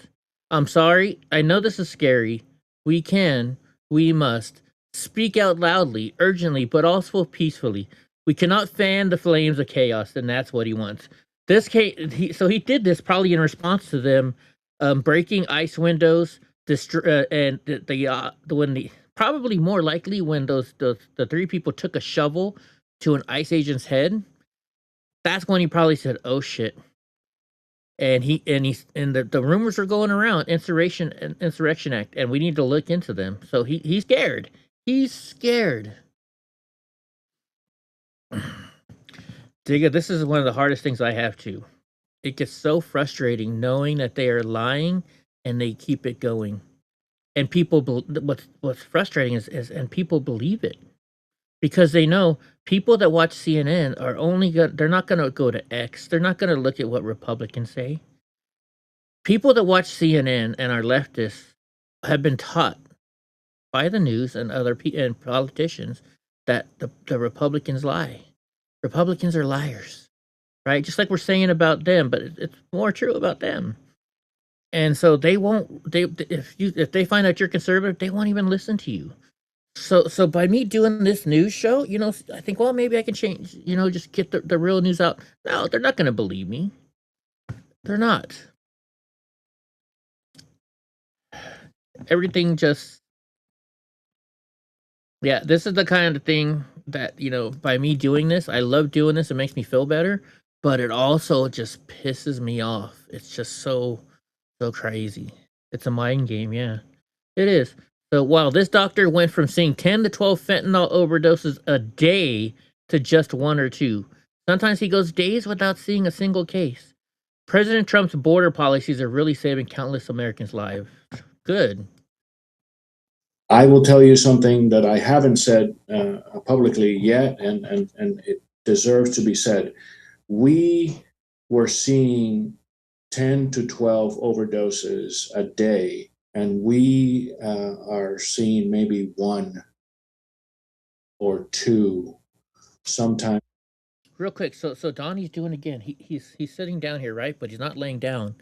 [SPEAKER 1] I'm sorry. I know this is scary. We must speak out loudly, urgently, but also peacefully. We cannot fan the flames of chaos, and that's what he wants. So he did this probably in response to them breaking ice windows, and probably more likely when the three people took a shovel to an ICE agent's head. That's when he probably said, "Oh shit." And the rumors are going around, Insurrection Act, and we need to look into them. So he's scared. He's scared. Digga, this is one of the hardest things I have to. It gets so frustrating knowing that they are lying and they keep it going. And people, what's frustrating is and people believe it. Because they know people that watch CNN are they're not going to go to X. They're not going to look at what Republicans say. People that watch CNN and are leftists have been taught by the news and and politicians that the Republicans lie. Republicans are liars, right? Just like we're saying about them, but it's more true about them. And so if they find out you're conservative, they won't even listen to you. So by me doing this news show, I think, well, maybe I can change, just get the real news out. No, they're not going to believe me. They're not. Everything just, yeah, this is the kind of thing that, by me doing this, I love doing this. It makes me feel better, but it also just pisses me off. It's just so crazy. It's a mind game. Yeah, it is. So while this doctor went from seeing 10 to 12 fentanyl overdoses a day to just 1 or 2, sometimes he goes days without seeing a single case. President Trump's border policies are really saving countless Americans' lives. Good.
[SPEAKER 5] I will tell you something that I haven't said publicly yet, and it deserves to be said. We were seeing 10 to 12 overdoses a day, and we are seeing maybe 1 or 2 sometimes.
[SPEAKER 1] Real quick, so Donnie's doing again. He's sitting down here, right? But he's not laying down.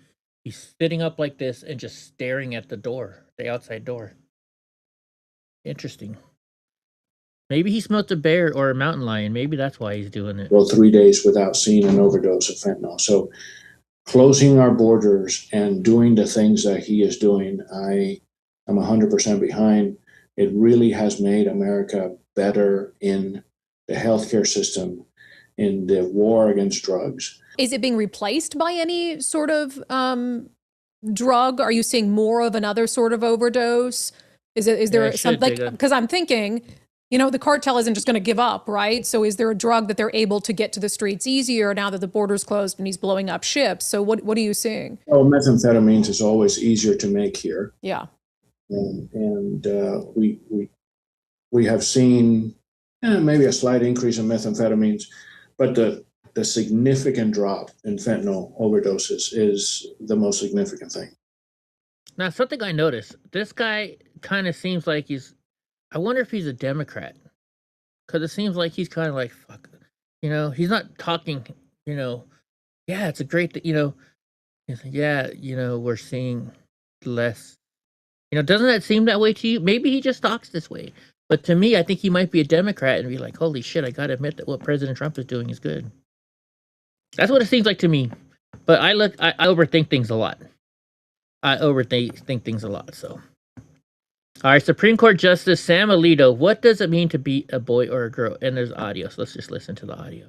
[SPEAKER 1] He's sitting up like this and just staring at the door, the outside door. Interesting. Maybe he smelt a bear or a mountain lion. Maybe that's why he's doing it.
[SPEAKER 5] Well, 3 days without seeing an overdose of fentanyl. So closing our borders and doing the things that he is doing, I am 100% behind. It really has made America better in the healthcare system, in the war against drugs.
[SPEAKER 8] Is it being replaced by any sort of drug? Are you seeing more of another sort of overdose? Is there something? Because I'm thinking, the cartel isn't just going to give up, right? So is there a drug that they're able to get to the streets easier now that the border's closed and he's blowing up ships? So what are you seeing?
[SPEAKER 5] Well, methamphetamines is always easier to make here.
[SPEAKER 8] Yeah.
[SPEAKER 5] And we have seen maybe a slight increase in methamphetamines, but the significant drop in fentanyl overdoses is the most significant thing.
[SPEAKER 1] Now, something I noticed, this guy kind of seems like I wonder if he's a Democrat. Because it seems like he's kind of like, fuck, he's not talking, yeah, it's a great, we're seeing less. Doesn't that seem that way to you? Maybe he just talks this way. But to me, I think he might be a Democrat and be like, holy shit, I gotta admit that what President Trump is doing is good. That's what it seems like to me. But I overthink things a lot. I overthink things a lot, so. All right, Supreme Court Justice Sam Alito, what does it mean to be a boy or a girl? And there's audio, so let's just listen to the audio.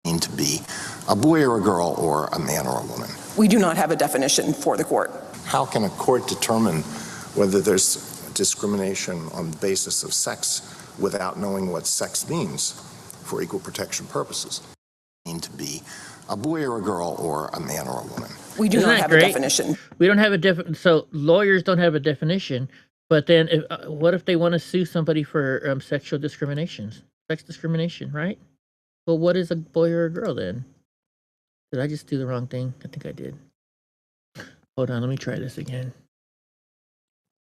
[SPEAKER 2] Mean to be a boy or a girl or a man or a woman.
[SPEAKER 6] We do not have a definition for the court.
[SPEAKER 2] How can a court determine whether there's discrimination on the basis of sex without knowing what sex means for equal protection purposes? Mean to be a boy or a girl or a man or a woman.
[SPEAKER 6] We do not have a definition.
[SPEAKER 1] We don't have a so lawyers don't have a definition. But then, what if they want to sue somebody for sexual discrimination, sex discrimination, right? Well, what is a boy or a girl then? Did I just do the wrong thing? I think I did. Hold on, let me try this again.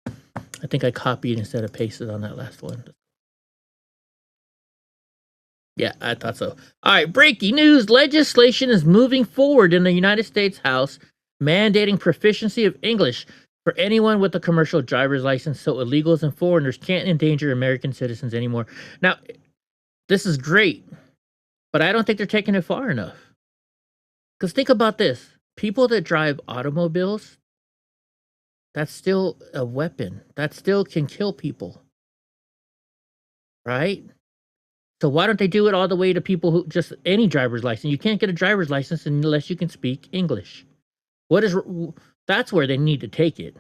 [SPEAKER 1] I think I copied instead of pasted on that last one. Yeah, I thought so. All right, breaking news. Legislation is moving forward in the United States House, mandating proficiency of English for anyone with a commercial driver's license so illegals and foreigners can't endanger American citizens anymore. Now, this is great, but I don't think they're taking it far enough. Because think about this. People that drive automobiles, that's still a weapon. That still can kill people. Right? So why don't they do it all the way to people who just any driver's license? You can't get a driver's license unless you can speak English. That's where they need to take it.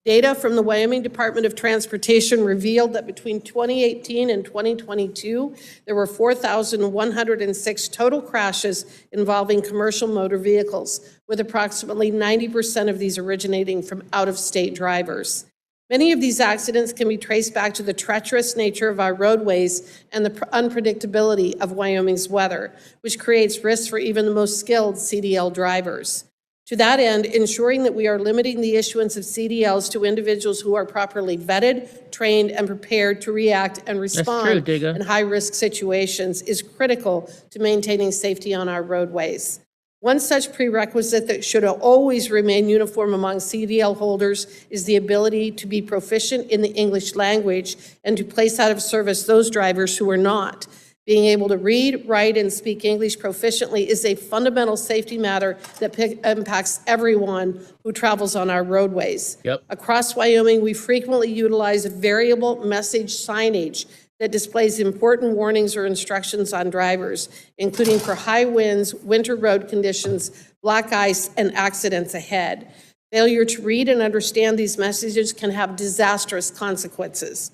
[SPEAKER 23] Data from the Wyoming Department of Transportation revealed that between 2018 and 2022, there were 4,106 total crashes involving commercial motor vehicles, with approximately 90% of these originating from out-of-state drivers. Many of these accidents can be traced back to the treacherous nature of our roadways and the unpredictability of Wyoming's weather, which creates risks for even the most skilled CDL drivers. To that end, ensuring that we are limiting the issuance of CDLs to individuals who are properly vetted, trained, and prepared to react and respond in high-risk situations is critical to maintaining safety on our roadways. One such prerequisite that should always remain uniform among CDL holders is the ability to be proficient in the English language and to place out of service those drivers who are not. Being able to read, write, and speak English proficiently is a fundamental safety matter that impacts everyone who travels on our roadways. Across Wyoming, we frequently utilize variable message signage that displays important warnings or instructions on drivers, including for high winds, winter road conditions, black ice, and accidents ahead. Failure to read and understand these messages can have disastrous consequences.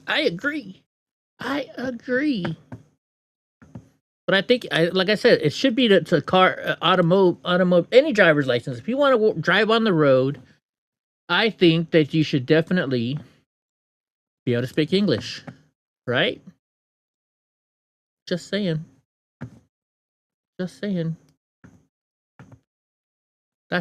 [SPEAKER 1] I agree. But I think, like I said, it should be to car, automotive, any driver's license. If you want to drive on the road, I think that you should definitely be able to speak English, right? Just saying. That's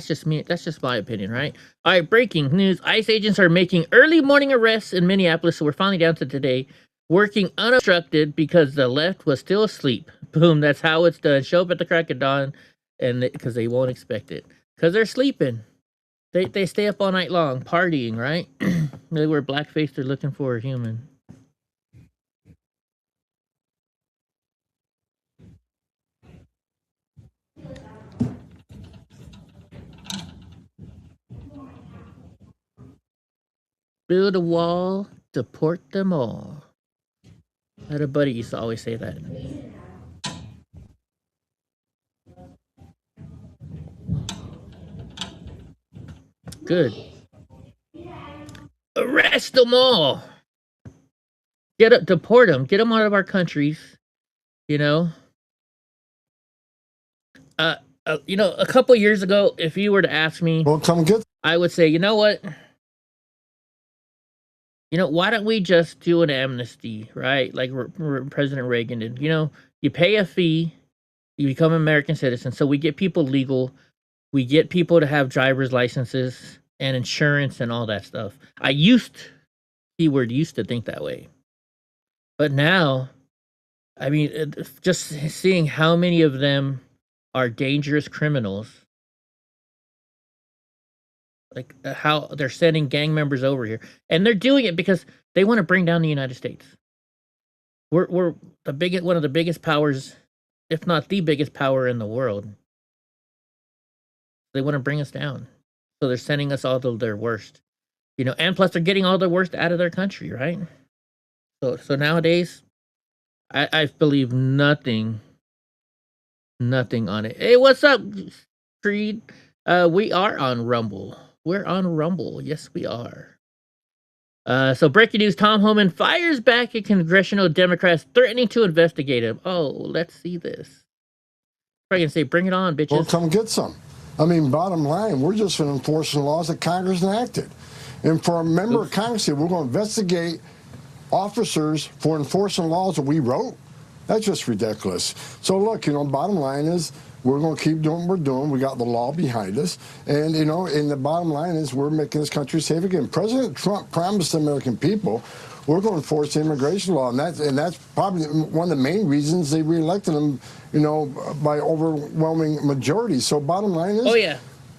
[SPEAKER 1] just me. That's just my opinion, right? All right, breaking news. ICE agents are making early morning arrests in Minneapolis, so we're finally down to today, working unobstructed because the left was still asleep. Boom, that's how it's done. Show up at the crack of dawn, and because they won't expect it. Because they're sleeping. They stay up all night long, partying, right? They wear blackface, they're looking for a human. Build a wall, deport them all. I had a buddy used to always say that. Good. Arrest them all. Deport them. Get them out of our countries. You know. A couple years ago, if you were to ask me,
[SPEAKER 2] well, come get.
[SPEAKER 1] I would say, you know what? Why don't we just do an amnesty, right? Like President Reagan did. You pay a fee, you become an American citizen, so we get people legal, we get people to have driver's licenses and insurance and all that stuff. I used to think that way. But now, I mean, just seeing how many of them are dangerous criminals, Like how they're sending gang members over here, and they're doing it because they want to bring down the United States. We're one of the biggest powers, if not the biggest power in the world. They want to bring us down, so they're sending us all their worst, and plus they're getting all the worst out of their country, right? So nowadays, I believe nothing on it. Hey, what's up, Creed? We are on Rumble. We're on Rumble. Yes, we are. So breaking news, Tom Homan fires back at congressional Democrats threatening to investigate him. Oh, let's see this. Probably gonna say, bring it on, bitches.
[SPEAKER 7] Well, come get some. I mean, bottom line, we're just enforcing laws that Congress enacted. And for a member of Congress here, we're going to investigate officers for enforcing laws that we wrote. That's just ridiculous. So look, bottom line is we're going to keep doing what we're doing. We got the law behind us. And, and the bottom line is we're making this country safe again. President Trump promised the American people we're going to enforce the immigration law. And that's probably one of the main reasons they reelected him, by overwhelming majority. So bottom line is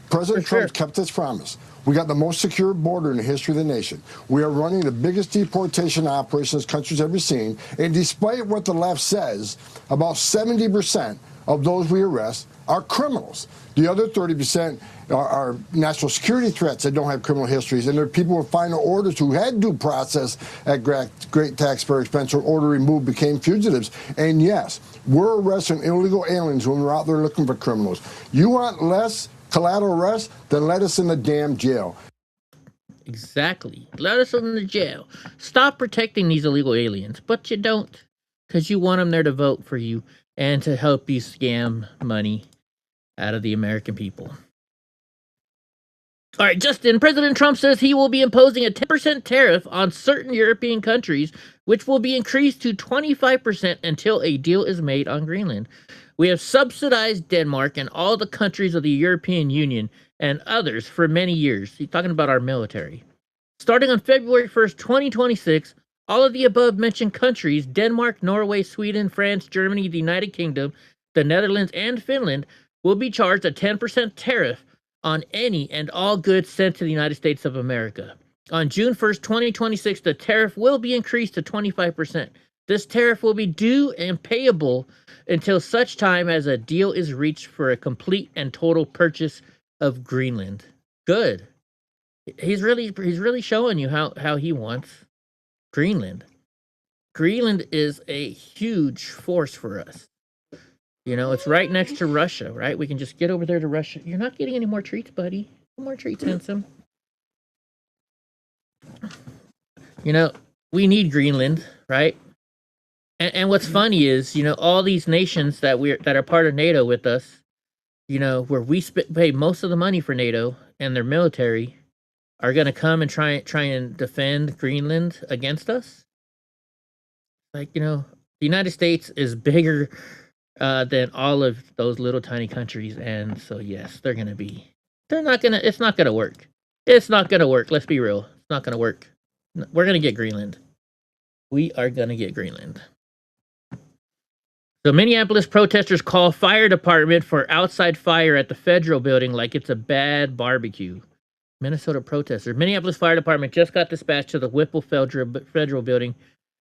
[SPEAKER 7] President Trump kept his promise. We got the most secure border in the history of the nation. We are running the biggest deportation operation this country's ever seen. And despite what the left says, about 70% of those we arrest are criminals. The other 30% are national security threats that don't have criminal histories. And there are people with final orders who had due process at great taxpayer expense or order removed became fugitives. And yes, we're arresting illegal aliens when we're out there looking for criminals. You want less collateral arrest, then let us in the damn jail.
[SPEAKER 1] Exactly. Let us in the jail. Stop protecting these illegal aliens, but you don't, because you want them there to vote for you and to help you scam money out of the American people. All right, Justin, President Trump says he will be imposing a 10% tariff on certain European countries, which will be increased to 25% until a deal is made on Greenland. We have subsidized Denmark and all the countries of the European Union and others for many years. He's talking about our military. Starting on February 1st, 2026, all of the above-mentioned countries, Denmark, Norway, Sweden, France, Germany, the United Kingdom, the Netherlands, and Finland, will be charged a 10% tariff on any and all goods sent to the United States of America. On June 1st, 2026, the tariff will be increased to 25%. This tariff will be due and payable until such time as a deal is reached for a complete and total purchase of Greenland. Good. He's really showing you how he wants Greenland. Greenland is a huge force for us. It's right next to Russia, right? We can just get over there to Russia. You're not getting any more treats, buddy. No more treats, handsome. We need Greenland, right? And what's funny is, all these nations that are part of NATO with us, where we pay most of the money for NATO and their military, are going to come and try and defend Greenland against us. Like, the United States is bigger than all of those little tiny countries, and so yes, it's not gonna work. It's not gonna work. Let's be real. It's not gonna work. We're gonna get Greenland. We are gonna get Greenland. So Minneapolis protesters call fire department for outside fire at the federal building like it's a bad barbecue. Minnesota protesters. Minneapolis Fire Department just got dispatched to the Whipple Federal Building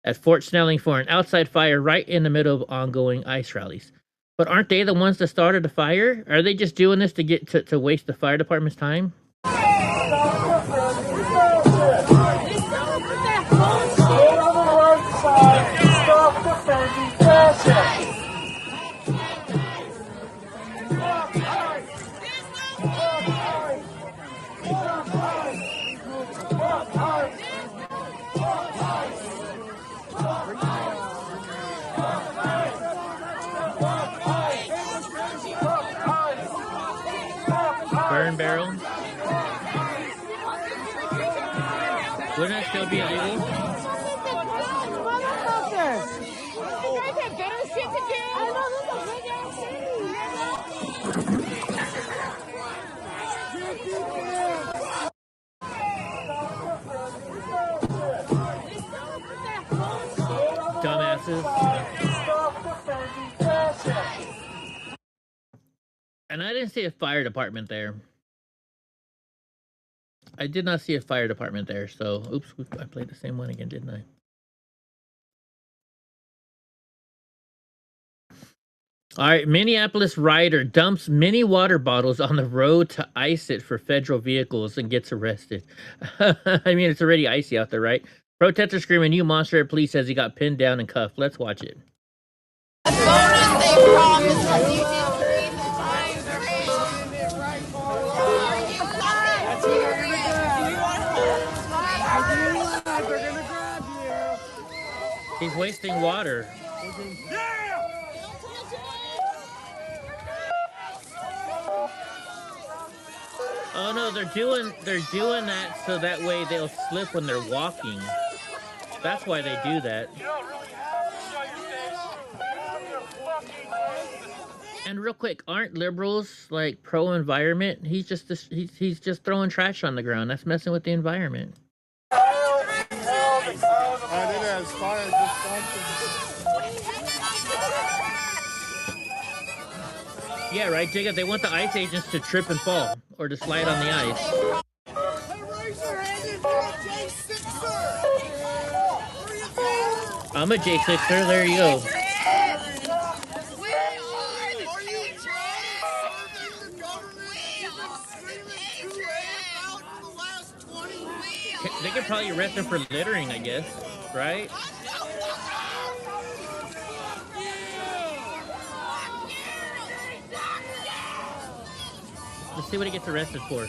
[SPEAKER 1] at Fort Snelling for an outside fire right in the middle of ongoing ICE rallies. But aren't they the ones that started the fire? Are they just doing this to get to waste the fire department's time? Burn barrel. Wouldn't that still be illegal? Dumbasses. And I didn't see a fire department there. I did not see a fire department there. So, oops, I played the same one again, didn't I? All right, Minneapolis rider dumps mini water bottles on the road to ice it for federal vehicles and gets arrested. I mean, it's already icy out there, right? Protester screaming, "You monster!" Police says he got pinned down and cuffed. Let's watch it. He's wasting water. Oh no, they're doing that so that way they'll slip when they're walking. That's why they do that. And real quick, aren't liberals like pro-environment? He's just throwing trash on the ground. That's messing with the environment. Yeah, right, Jacob. They want the ICE agents to trip and fall or to slide on the ice. I'm a J6er. There you go. They could probably arrest him for littering, I guess, right? Let's see what he gets arrested for.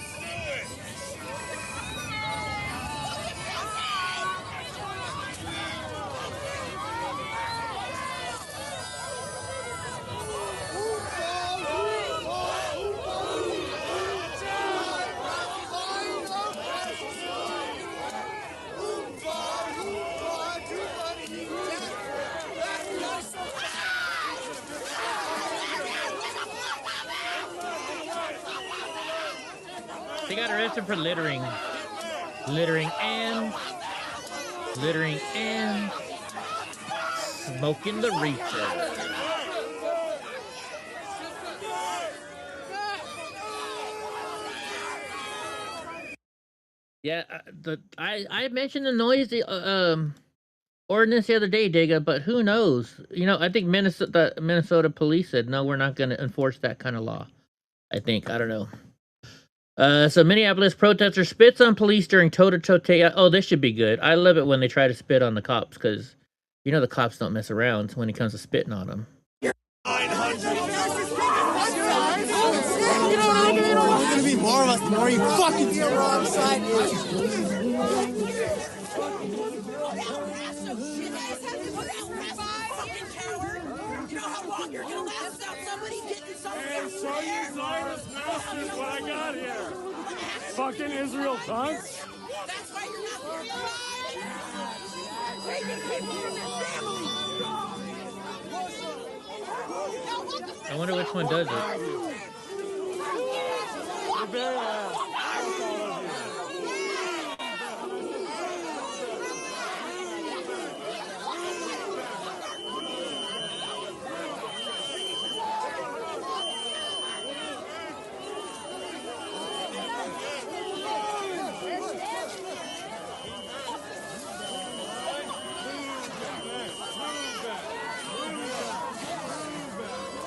[SPEAKER 1] They got arrested for littering. Littering and smoking the reefer. Yeah, I mentioned the noise ordinance the other day, Digga, but who knows? You know, I think Minnesota police said no, we're not going to enforce that kind of law. I don't know. So Minneapolis protester spits on police during toe-to-toe. Oh, this should be good. I love it when they try to spit on the cops because, you know, the cops don't mess around when it comes to spitting on them.
[SPEAKER 10] There's gonna be more of us the more you fucking get wrong side.
[SPEAKER 9] So you Zionist nasty is what I got here. Fucking Israel punks.
[SPEAKER 10] That's why you're not taking people from their families.
[SPEAKER 1] I wonder which one does it.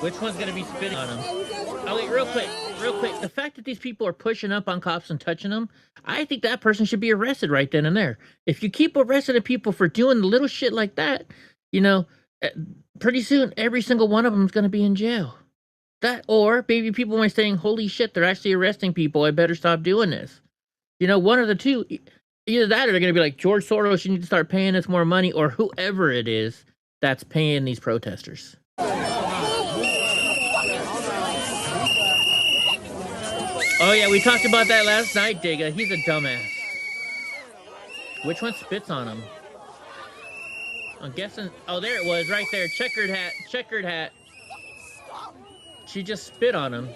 [SPEAKER 1] Which one's gonna be spitting on him? Oh wait, real quick. The fact that these people are pushing up on cops and touching them, I think that person should be arrested right then and there. If you keep arresting people for doing little shit like that, you know, pretty soon every single one of them is gonna be in jail. That, or maybe people might saying, "Holy shit, they're actually arresting people. I better stop doing this." You know, one of the two. Either that, or they're gonna be like, George Soros, you need to start paying us more money, or whoever it is that's paying these protesters. Oh yeah, we talked about that last night, Digga. He's a dumbass. Which one spits on him? I'm guessing. Oh, there it was, right there. Checkered hat. She just spit on him.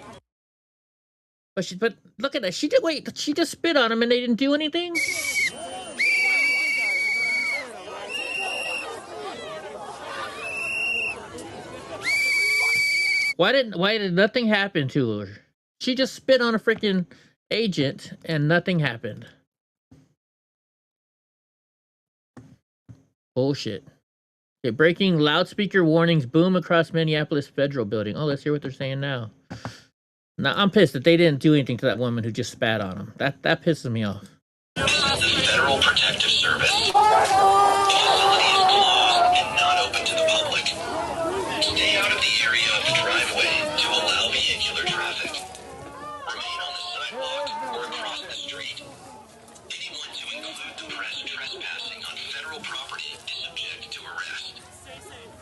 [SPEAKER 1] But look at that. She just spit on him and they didn't do anything? Why did nothing happen to her? She just spit on a freaking agent, and nothing happened. Bullshit. Okay, breaking loudspeaker warnings boom across Minneapolis Federal Building. Oh, let's hear what they're saying now. Now, I'm pissed that they didn't do anything to that woman who just spat on him. That pisses me off.
[SPEAKER 3] The Federal Protective Service. The facility is closed and not open to the public. Stay out of the area of the driveway to allow vehicular traffic. Remain on the sidewalk or across the street. Anyone to include the press trespassing on federal property is subject to arrest.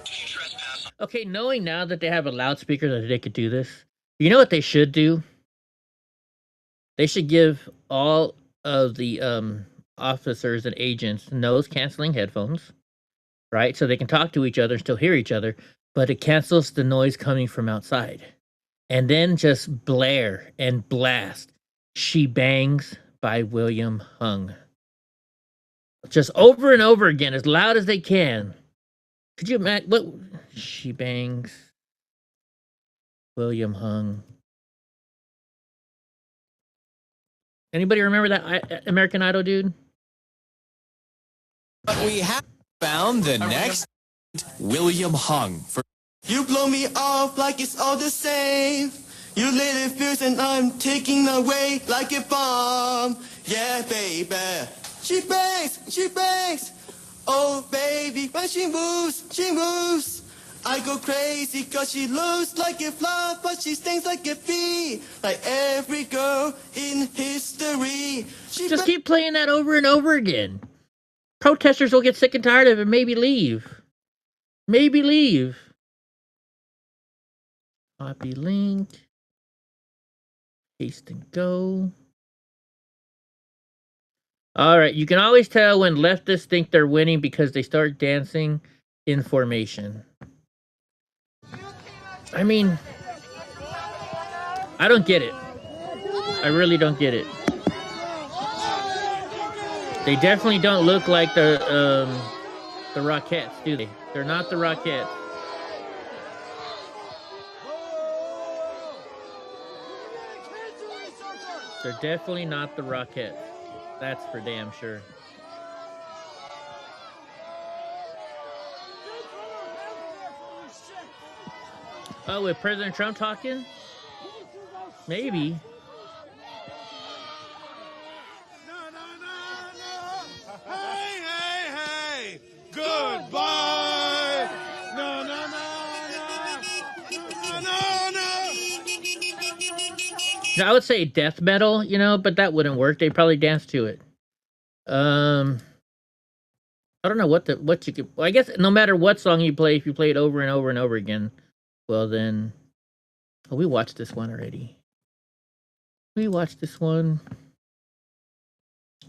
[SPEAKER 3] If you trespass on...
[SPEAKER 1] Okay, knowing now that they have a loudspeaker that they could do this, you know what they should do? They should give all of the officers and agents noise-canceling headphones, right? So they can talk to each other and still hear each other, but it cancels the noise coming from outside. And then just blare and blast She Bangs by William Hung. Just over and over again, as loud as they can. Could you imagine what She Bangs William Hung? Anybody remember that American Idol dude?
[SPEAKER 11] We have found the next William Hung.
[SPEAKER 10] You blow me off like it's all the same. You lit it fierce and I'm taking away like a bomb. Yeah, baby. She bangs, she bangs. Oh, baby, when she moves, she moves. I go crazy cause she looks like a flower, but she stings like a bee. Like every girl in history.
[SPEAKER 1] Just keep playing that over and over again. Protesters will get sick and tired of it, maybe leave. Maybe leave. Copy link. Paste and go. Alright, you can always tell when leftists think they're winning because they start dancing in formation. I mean, I don't get it. I really don't get it. They definitely don't look like the Rockettes, do they? They're not the Rockettes. They're definitely not the Rockettes. That's for damn sure. Oh, with President Trump talking? Maybe.
[SPEAKER 10] Hey, hey, hey! Goodbye! No, no, no, no, no, no!
[SPEAKER 1] Now, I would say death metal, you know, but that wouldn't work. They'd probably dance to it. I don't know what you could. Well, I guess no matter what song you play, if you play it over and over and over again, well then. Oh, we watched this one already. We watched this one.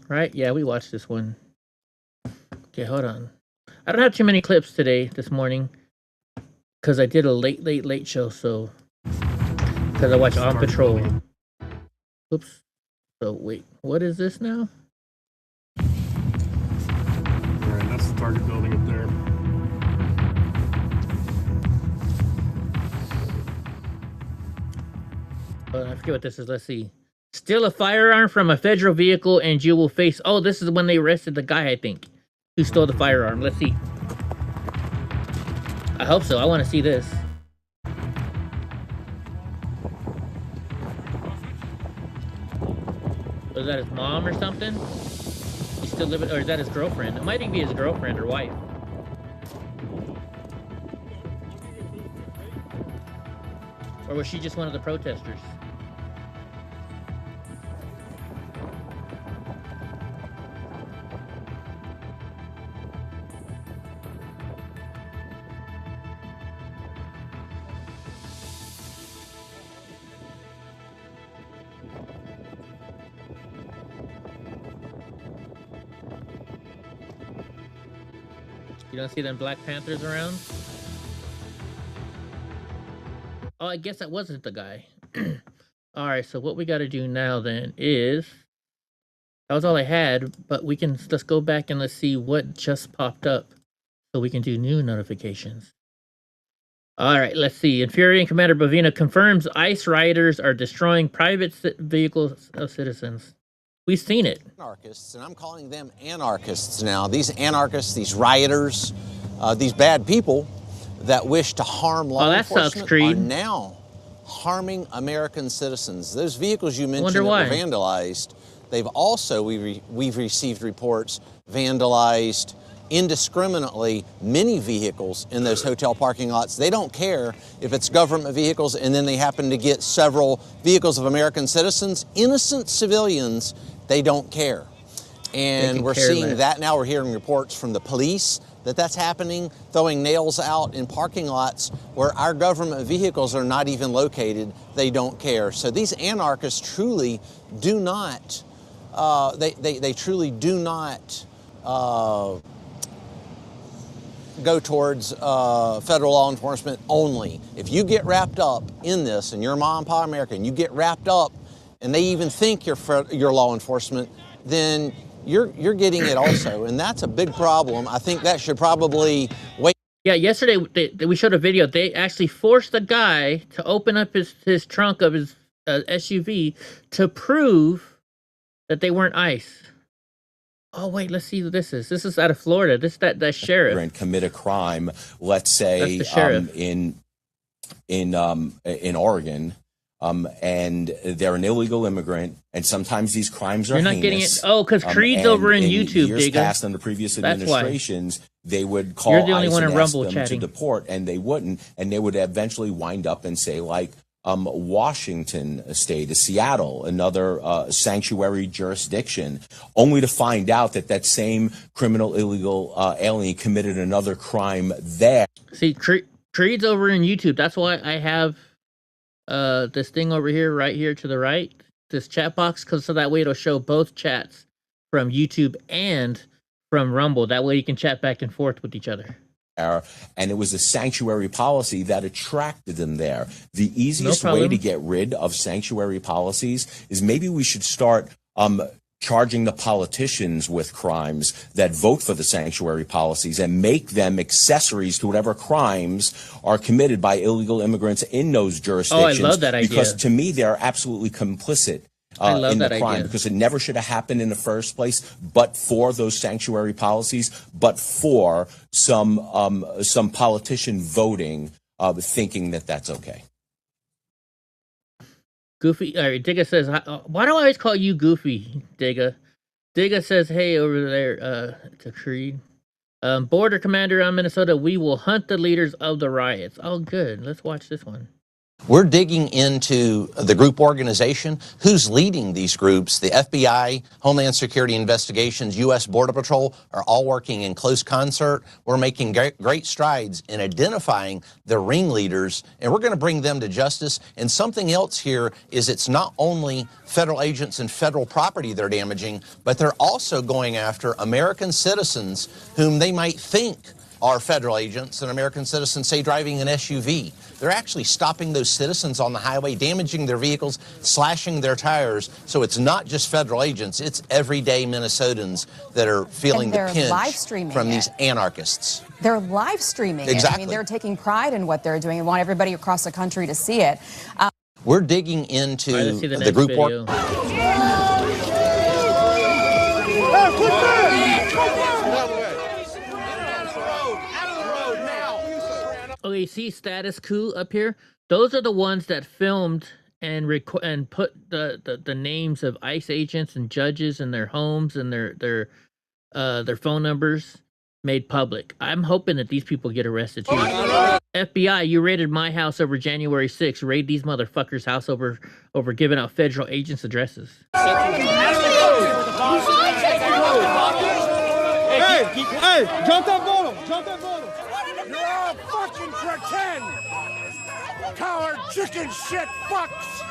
[SPEAKER 1] Right? Yeah, we watched this one. Okay, hold on. I don't have too many clips this morning. Because I did a late show, so. Because I watched On Patrol. Oops. So, wait. What is this now?
[SPEAKER 4] Alright, that's the target building up there.
[SPEAKER 1] I forget what this is. Let's see. Steal a firearm from a federal vehicle and you will face... Oh, this is when they arrested the guy, I think, who stole the firearm. Let's see. I hope so. I want to see this. Was that his mom or something? He's still living... Or is that his girlfriend? It might even be his girlfriend or wife. Or was she just one of the protesters? You don't see them Black Panthers around? Oh, I guess that wasn't the guy. Alright, so what we gotta do now then is... That was all I had, but let's go back and let's see what just popped up. So we can do new notifications. All right, let's see. Infuriating Commander Bavina confirms ICE rioters are destroying private vehicles of citizens. We've seen it.
[SPEAKER 12] Anarchists, and I'm calling them anarchists now. These anarchists, these rioters, these bad people that wish to harm law enforcement are now harming American citizens. Those vehicles you mentioned that were vandalized, they've also, we've received reports, vandalized indiscriminately many vehicles in those hotel parking lots. They don't care if it's government vehicles and then they happen to get several vehicles of American citizens, innocent civilians, they don't care. And we're seeing that now. We're hearing reports from the police that that's happening, throwing nails out in parking lots where our government vehicles are not even located. They don't care. So these anarchists truly do not, they truly do not go towards federal law enforcement only. If you get wrapped up in this and you're mom and pop American, you get wrapped up and they even think you're law enforcement, then you're getting it also. And that's a big problem. I think that should probably wait.
[SPEAKER 1] Yeah, yesterday we showed a video. They actually forced the guy to open up his trunk of his SUV to prove that they weren't ICE. Oh wait, let's see who this is. This is out of Florida. This that sheriff
[SPEAKER 13] and commit a crime. Let's say in Oregon, and they're an illegal immigrant, and sometimes these crimes are.
[SPEAKER 1] You're not getting it. Oh, because Creed's over in YouTube.
[SPEAKER 13] Years past under previous administrations, they would call ICE and ask them to deport, and they wouldn't, and they would eventually wind up and say like. Washington State, Seattle, another sanctuary jurisdiction, only to find out that that same criminal illegal alien committed another crime there.
[SPEAKER 1] See, Creed's over in YouTube. That's why I have this thing over here, right here to the right, this chat box, because so that way it'll show both chats from YouTube and from Rumble. That way you can chat back and forth with each other.
[SPEAKER 13] And it was a sanctuary policy that attracted them there. The easiest way to get rid of sanctuary policies is maybe we should start charging the politicians with crimes that vote for the sanctuary policies and make them accessories to whatever crimes are committed by illegal immigrants in those jurisdictions.
[SPEAKER 1] Oh, I love that idea.
[SPEAKER 13] Because to me, they're absolutely complicit. In the crime, because it never should have happened in the first place, but for those sanctuary policies, but for some politician voting, thinking that that's okay.
[SPEAKER 1] Goofy, Digga says, why do I always call you Goofy, Digga? Digga says, hey, over there to Creed. Border Commander on Minnesota, we will hunt the leaders of the riots. Oh, good. Let's watch this one.
[SPEAKER 12] We're digging into the group organization, who's leading these groups. The FBI, Homeland Security Investigations, U.S. Border Patrol are all working in close concert. We're making great strides in identifying the ringleaders, and we're going to bring them to justice. And something else here is it's not only federal agents and federal property they're damaging, but they're also going after American citizens whom they might think are federal agents, and American citizens, say, driving an SUV. They're actually stopping those citizens on the highway, damaging their vehicles, slashing their tires. So it's not just federal agents, it's everyday Minnesotans that are feeling the pinch from these anarchists.
[SPEAKER 15] They're live streaming
[SPEAKER 12] it.
[SPEAKER 15] I mean, they're taking pride in what they're doing and want everybody across the country to see it.
[SPEAKER 12] We're digging into the group work.
[SPEAKER 1] Okay, see status coup up here? Those are the ones that filmed and put the names of ICE agents and judges and their homes and their phone numbers made public. I'm hoping that these people get arrested too. FBI, you raided my house over January 6th. Raid these motherfuckers' house over giving out federal agents' addresses.
[SPEAKER 9] Hey, jump that bottle! Jump that bottle! You're all fucking pretend! Coward chicken shit fucks!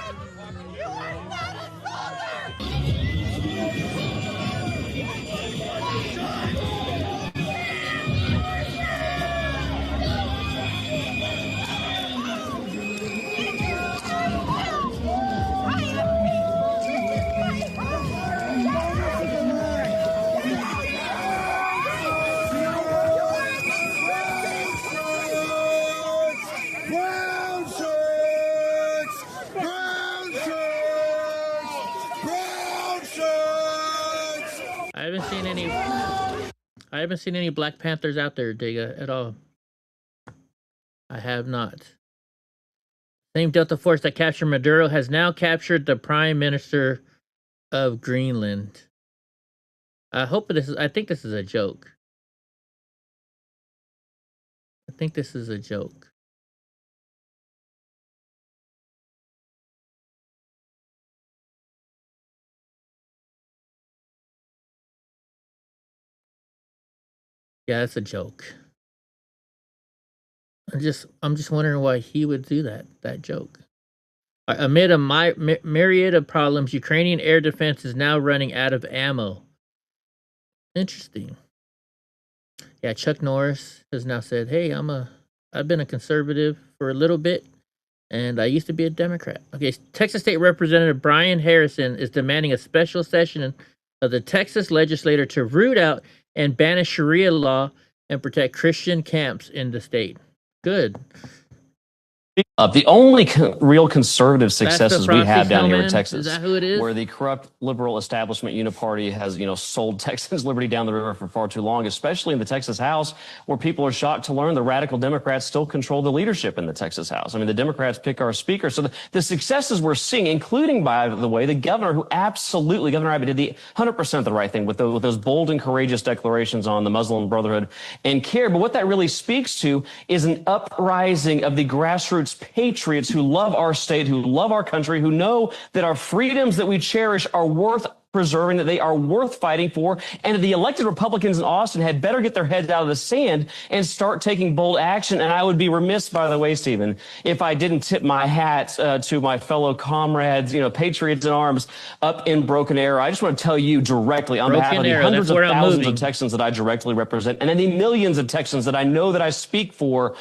[SPEAKER 1] haven't seen any. I haven't seen any Black Panthers out there, Digga, at all. I have not. Same Delta Force that captured Maduro has now captured the Prime Minister of Greenland. I think this is a joke. I think this is a joke. Yeah, it's a joke. I'm just wondering why he would do that joke. Amid a myriad of problems, Ukrainian air defense is now running out of ammo. Interesting. Yeah, Chuck Norris has now said, "Hey, I've been a conservative for a little bit, and I used to be a Democrat." Okay, Texas State Representative Brian Harrison is demanding a special session of the Texas legislature to root out and banish Sharia law and protect Christian camps in the state. Good.
[SPEAKER 14] The only real conservative successes we have down here in
[SPEAKER 1] Is
[SPEAKER 14] Texas,
[SPEAKER 1] that who it is?
[SPEAKER 14] where the corrupt liberal establishment uniparty has, sold Texans liberty down the river for far too long, especially in the Texas House, where people are shocked to learn the radical Democrats still control the leadership in the Texas House. I mean, the Democrats pick our speaker. So the successes we're seeing, including, by the way, the governor, who absolutely, Governor Abbott, did the 100% the right thing with those bold and courageous declarations on the Muslim Brotherhood and CARE. But what that really speaks to is an uprising of the grassroots patriots who love our state, who love our country, who know that our freedoms that we cherish are worth preserving, that they are worth fighting for, and that the elected Republicans in Austin had better get their heads out of the sand and start taking bold action. And I would be remiss, by the way, Stephen, if I didn't tip my hat to my fellow comrades, patriots in arms up in Broken Arrow. I just want to tell you directly on behalf of the hundreds of thousands of Texans that I directly represent, and then the millions of Texans that I know that I speak for,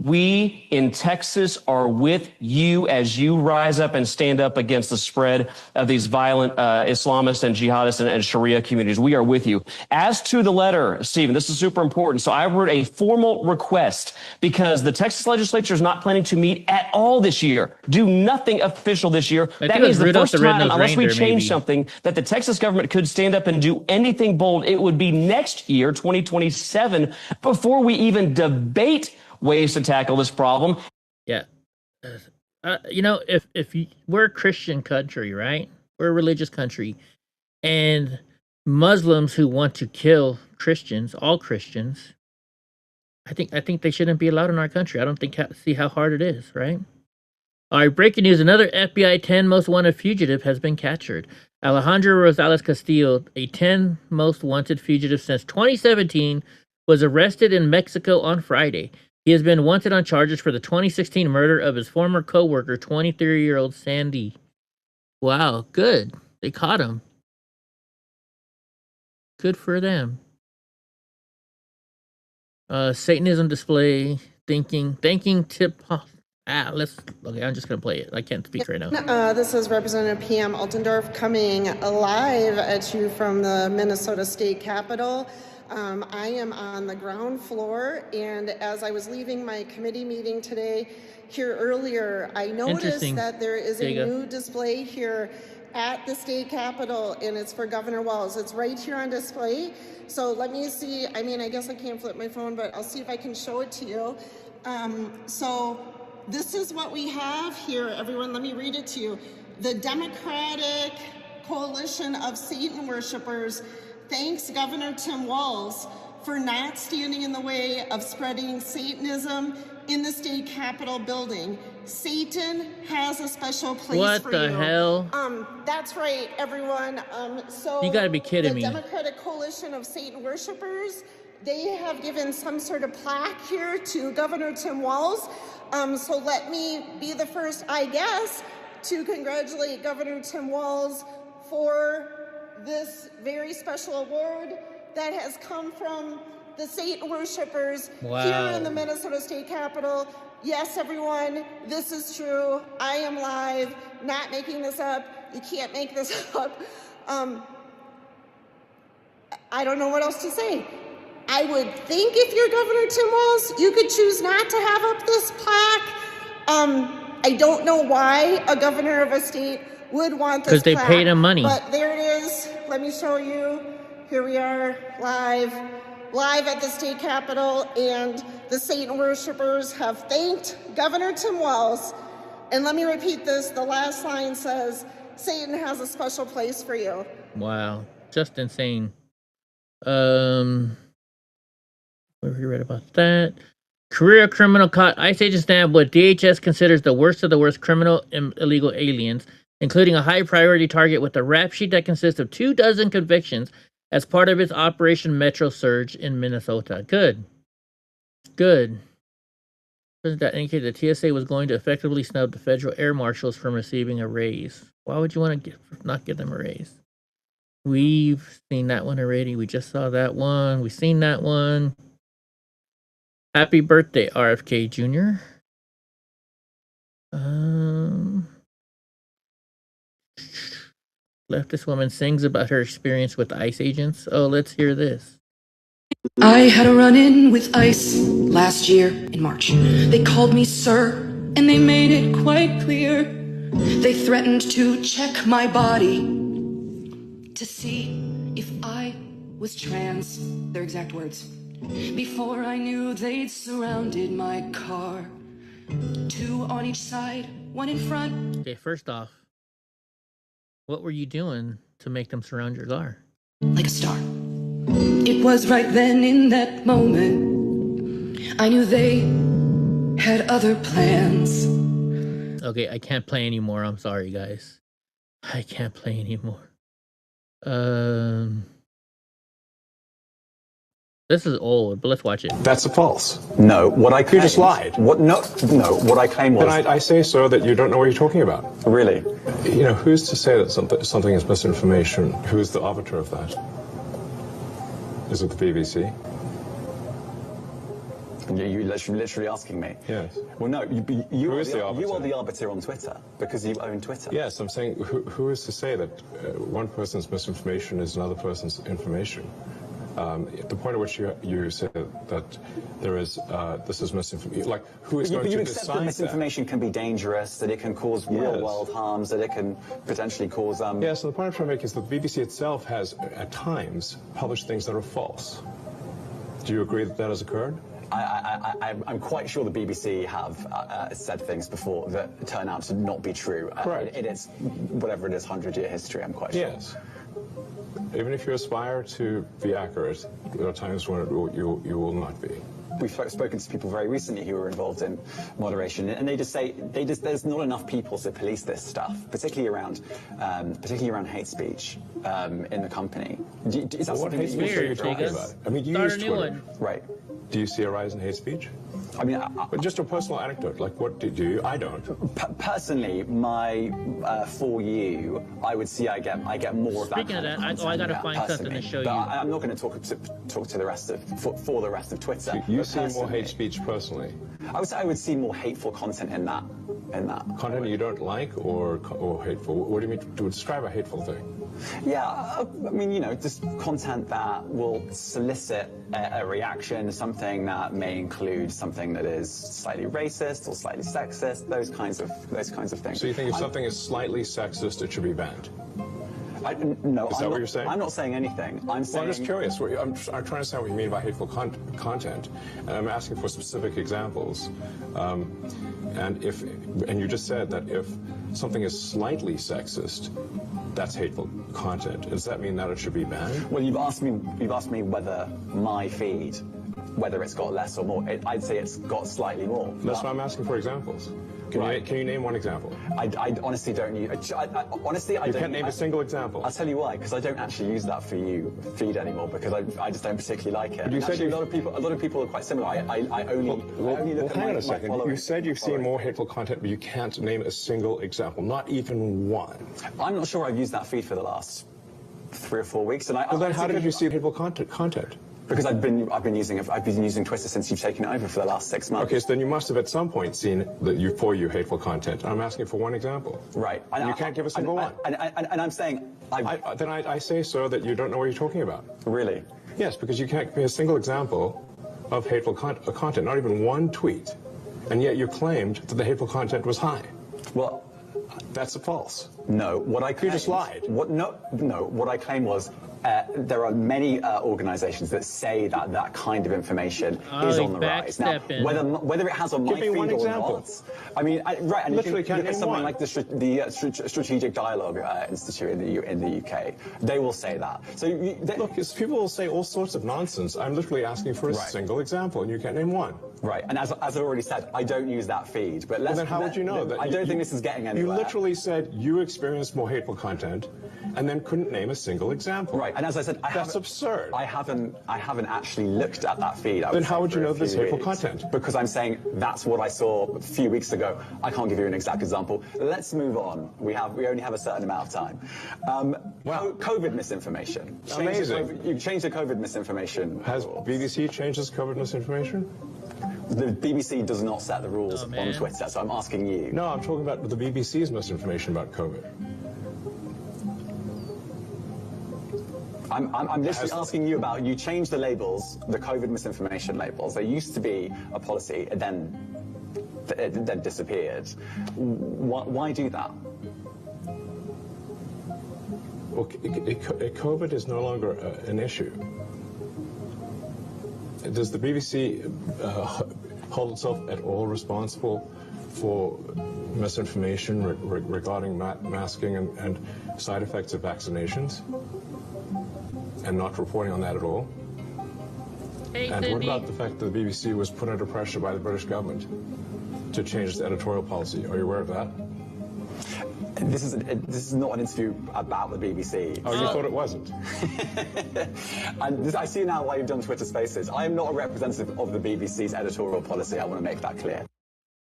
[SPEAKER 14] we in Texas are with you as you rise up and stand up against the spread of these violent Islamist and jihadist and Sharia communities. We are with you. As to the letter, Stephen, this is super important. So I wrote a formal request because the Texas legislature is not planning to meet at all this year. Do nothing official this year. That means the first time, unless we change something, that the Texas government could stand up and do anything bold, it would be next year, 2027, before we even debate ways to tackle this problem.
[SPEAKER 1] Yeah. If we're a Christian country, right? We're a religious country, and Muslims who want to kill Christians, all Christians, I think they shouldn't be allowed in our country. I don't see how hard it is, right? All right, breaking news. Another FBI 10 most wanted fugitive has been captured. Alejandro Rosales Castillo, a 10 most wanted fugitive since 2017, was arrested in Mexico on Friday. He has been wanted on charges for the 2016 murder of his former co-worker, 23-year-old Sandy. Wow, good. They caught him. Good for them. Satanism display, thanking tip. Okay, I'm just going to play it. I can't speak right now.
[SPEAKER 23] This is Representative P.M. Altendorf coming live at you from the Minnesota State Capitol. I am on the ground floor, and as I was leaving my committee meeting today here earlier, I noticed that there is a new display here at the state capitol, and it's for Governor Walz. It's right here on display. So let me see. I mean, I guess I can't flip my phone, but I'll see if I can show it to you. So this is what we have here, everyone. Let me read it to you. The Democratic Coalition of Satan Worshipers thanks Governor Tim Walz for not standing in the way of spreading Satanism in the state capitol building. Satan has a special place for you.
[SPEAKER 1] What the hell?
[SPEAKER 23] That's right, everyone. So
[SPEAKER 1] you gotta be kidding me.
[SPEAKER 23] The Democratic Coalition of Satan Worshipers, they have given some sort of plaque here to Governor Tim Walz. So let me be the first, I guess, to congratulate Governor Tim Walz for this very special award that has come from the Satan worshipers here in the Minnesota State Capitol. Yes, everyone, this is true. I am live, not making this up. You can't make this up. I don't know what else to say. I would think if you're Governor Tim Walz, you could choose not to have up this plaque. I don't know why a governor of a state would want this plaque.
[SPEAKER 1] Because they paid him money.
[SPEAKER 23] But there it is. Let me show you.
[SPEAKER 19] Here we are live at the state capitol, and the Satan worshipers have thanked Governor Tim Walz. And let me repeat this, the last line says, Satan has a special place for you.
[SPEAKER 1] Wow, just insane. Where you read about that? Career criminal caught. ICE agents nabbed what DHS considers the worst of the worst criminal illegal aliens, including a high priority target with a rap sheet that consists of 24 convictions as part of its Operation Metro Surge in Minnesota. Good. Good. That indicated the TSA was going to effectively snub the federal air marshals from receiving a raise. Why would you want to not give them a raise? We've seen that one already. We just saw that one. We've seen that one. Happy birthday, RFK Jr. Leftist woman sings about her experience with ICE agents. Oh, let's hear this.
[SPEAKER 20] I had a run-in with ICE last year in March. They called me sir, and they made it quite clear. They threatened to check my body to see if I was trans, their exact words. Before I knew, they'd surrounded my car. 2 on each side, 1 in front.
[SPEAKER 1] Okay, first off, what were you doing to make them surround your car?
[SPEAKER 20] Like a star. It was right then in that moment I knew they had other plans.
[SPEAKER 1] Okay, I can't play anymore. I'm sorry, guys. I can't play anymore. This is old, but let's watch it.
[SPEAKER 21] That's a false.
[SPEAKER 24] No, what I claimed.
[SPEAKER 21] You just lied.
[SPEAKER 24] What? No, what I claimed was.
[SPEAKER 21] Then I say so that you don't know what you're talking about.
[SPEAKER 24] Really?
[SPEAKER 21] You know, who's to say that something is misinformation? Who's the arbiter of that? Is it the BBC?
[SPEAKER 24] You're literally asking me?
[SPEAKER 21] Yes.
[SPEAKER 24] Well, no, you
[SPEAKER 21] is the arbiter?
[SPEAKER 24] You are the arbiter on Twitter because you own Twitter.
[SPEAKER 21] Yes, I'm saying who is to say that one person's misinformation is another person's information? The point at which you said that there is this is misinformation, like who is going to decide that?
[SPEAKER 24] You accept that misinformation can be dangerous, that it can cause real-world harms, that it can potentially cause.
[SPEAKER 21] Yes, and the point I'm trying to make is that the BBC itself has, at times, published things that are false. Do you agree that that has occurred?
[SPEAKER 24] I'm quite sure the BBC have said things before that turn out to not be true.
[SPEAKER 21] Correct.
[SPEAKER 24] In its, whatever it is, 100-year history, I'm quite sure.
[SPEAKER 21] Yes. Even if you aspire to be accurate, there are times when you will not be.
[SPEAKER 24] We've spoken to people very recently who were involved in moderation, and they just say there's not enough people to police this stuff, particularly around hate speech in the company. Is that
[SPEAKER 21] what hate speech are you talking about? I mean, you use Twitter,
[SPEAKER 24] right?
[SPEAKER 21] Do you see a rise in hate speech?
[SPEAKER 24] I mean,
[SPEAKER 21] but just a personal anecdote. Like, what do you? I don't.
[SPEAKER 24] Personally, for you, I would see I get more of that.
[SPEAKER 1] Speaking of that, I gotta find something to show you.
[SPEAKER 24] I'm not going to talk to the rest of for the rest of Twitter.
[SPEAKER 21] So you see more hate speech personally?
[SPEAKER 24] I would say I would see more hateful content in that.
[SPEAKER 21] Content you don't like or hateful? What do you mean to describe a hateful thing?
[SPEAKER 24] Yeah, I mean, you know, just content that will solicit a reaction, something that may include something that is slightly racist or slightly sexist, those kinds of things.
[SPEAKER 21] So you think if something is slightly sexist, it should be banned?
[SPEAKER 24] No,
[SPEAKER 21] is that what you're saying?
[SPEAKER 24] I'm not saying anything. I'm
[SPEAKER 21] just curious. I'm trying to understand what you mean by hateful content, and I'm asking for specific examples. And you just said that if something is slightly sexist, that's hateful content. Does that mean that it should be banned?
[SPEAKER 24] Well, you've asked me whether my feed, whether it's got less or more. I'd say it's got slightly more.
[SPEAKER 21] That's why I'm asking for examples. Can you name one example?
[SPEAKER 24] I honestly don't use. Honestly, I
[SPEAKER 21] don't.
[SPEAKER 24] You
[SPEAKER 21] can't name a single example.
[SPEAKER 24] I'll tell you why. Because I don't actually use that for you feed anymore. Because I just don't particularly like it.
[SPEAKER 21] But you said
[SPEAKER 24] a lot of people are quite similar. I only look at
[SPEAKER 21] hang
[SPEAKER 24] my,
[SPEAKER 21] on a second. You said you've seen
[SPEAKER 24] following.
[SPEAKER 21] more hateful content, but you can't name a single example. Not even one.
[SPEAKER 24] I'm not sure I've used that feed for the last 3 or 4 weeks. And
[SPEAKER 21] then how did you see hateful content?
[SPEAKER 24] Because I've been using Twitter since you've taken it over for the last 6 months.
[SPEAKER 21] Okay, so then you must have at some point seen you hateful content. I'm asking for one example.
[SPEAKER 24] Right.
[SPEAKER 21] And you can't give a single one.
[SPEAKER 24] And I'm saying
[SPEAKER 21] I say so that you don't know what you're talking about.
[SPEAKER 24] Really?
[SPEAKER 21] Yes, because you can't give me a single example of hateful content, not even one tweet, and yet you claimed that the hateful content was high.
[SPEAKER 24] Well,
[SPEAKER 21] that's a false.
[SPEAKER 24] No, what I claimed,
[SPEAKER 21] You just lied.
[SPEAKER 24] What I claimed was there are many organizations that say that that kind of information is on the rise. Now, whether it has on my feed or not, I mean, right, and
[SPEAKER 21] Literally
[SPEAKER 24] if you look at something
[SPEAKER 21] one.
[SPEAKER 24] like the Strategic Dialogue Institute in the UK, they will say that. So
[SPEAKER 21] look, people will say all sorts of nonsense. I'm literally asking for a single example, and you can't name one.
[SPEAKER 24] Right, and as I've already said, I don't use that feed. But
[SPEAKER 21] then how would you know that?
[SPEAKER 24] I don't think this is getting anywhere.
[SPEAKER 21] You literally said you experienced more hateful content, and then couldn't name a single example.
[SPEAKER 24] Right, and as I said,
[SPEAKER 21] that's absurd.
[SPEAKER 24] I haven't actually looked at that feed.
[SPEAKER 21] Then how would you know there's hateful content?
[SPEAKER 24] Because I'm saying that's what I saw a few weeks ago. I can't give you an exact example. Let's move on. We only have a certain amount of time. COVID misinformation.
[SPEAKER 21] Amazing.
[SPEAKER 24] You've changed the COVID misinformation.
[SPEAKER 21] Has BBC changed its COVID misinformation?
[SPEAKER 24] The BBC does not set the rules on Twitter, so I'm asking you.
[SPEAKER 21] No, I'm talking about the BBC's misinformation about COVID.
[SPEAKER 24] I'm literally asking you about, you changed the labels, the COVID misinformation labels. There used to be a policy, and then it then disappeared. Why do that?
[SPEAKER 21] Well, COVID is no longer an issue. Does the BBC hold itself at all responsible for misinformation regarding masking and side effects of vaccinations, and not reporting on that at all? And what about the fact that the BBC was put under pressure by the British government to change its editorial policy? Are you aware of that?
[SPEAKER 24] This is not an interview about the BBC.
[SPEAKER 21] Oh, you thought it wasn't?
[SPEAKER 24] And I see now why you've done Twitter Spaces. I am not a representative of the BBC's editorial policy. I want to make that clear.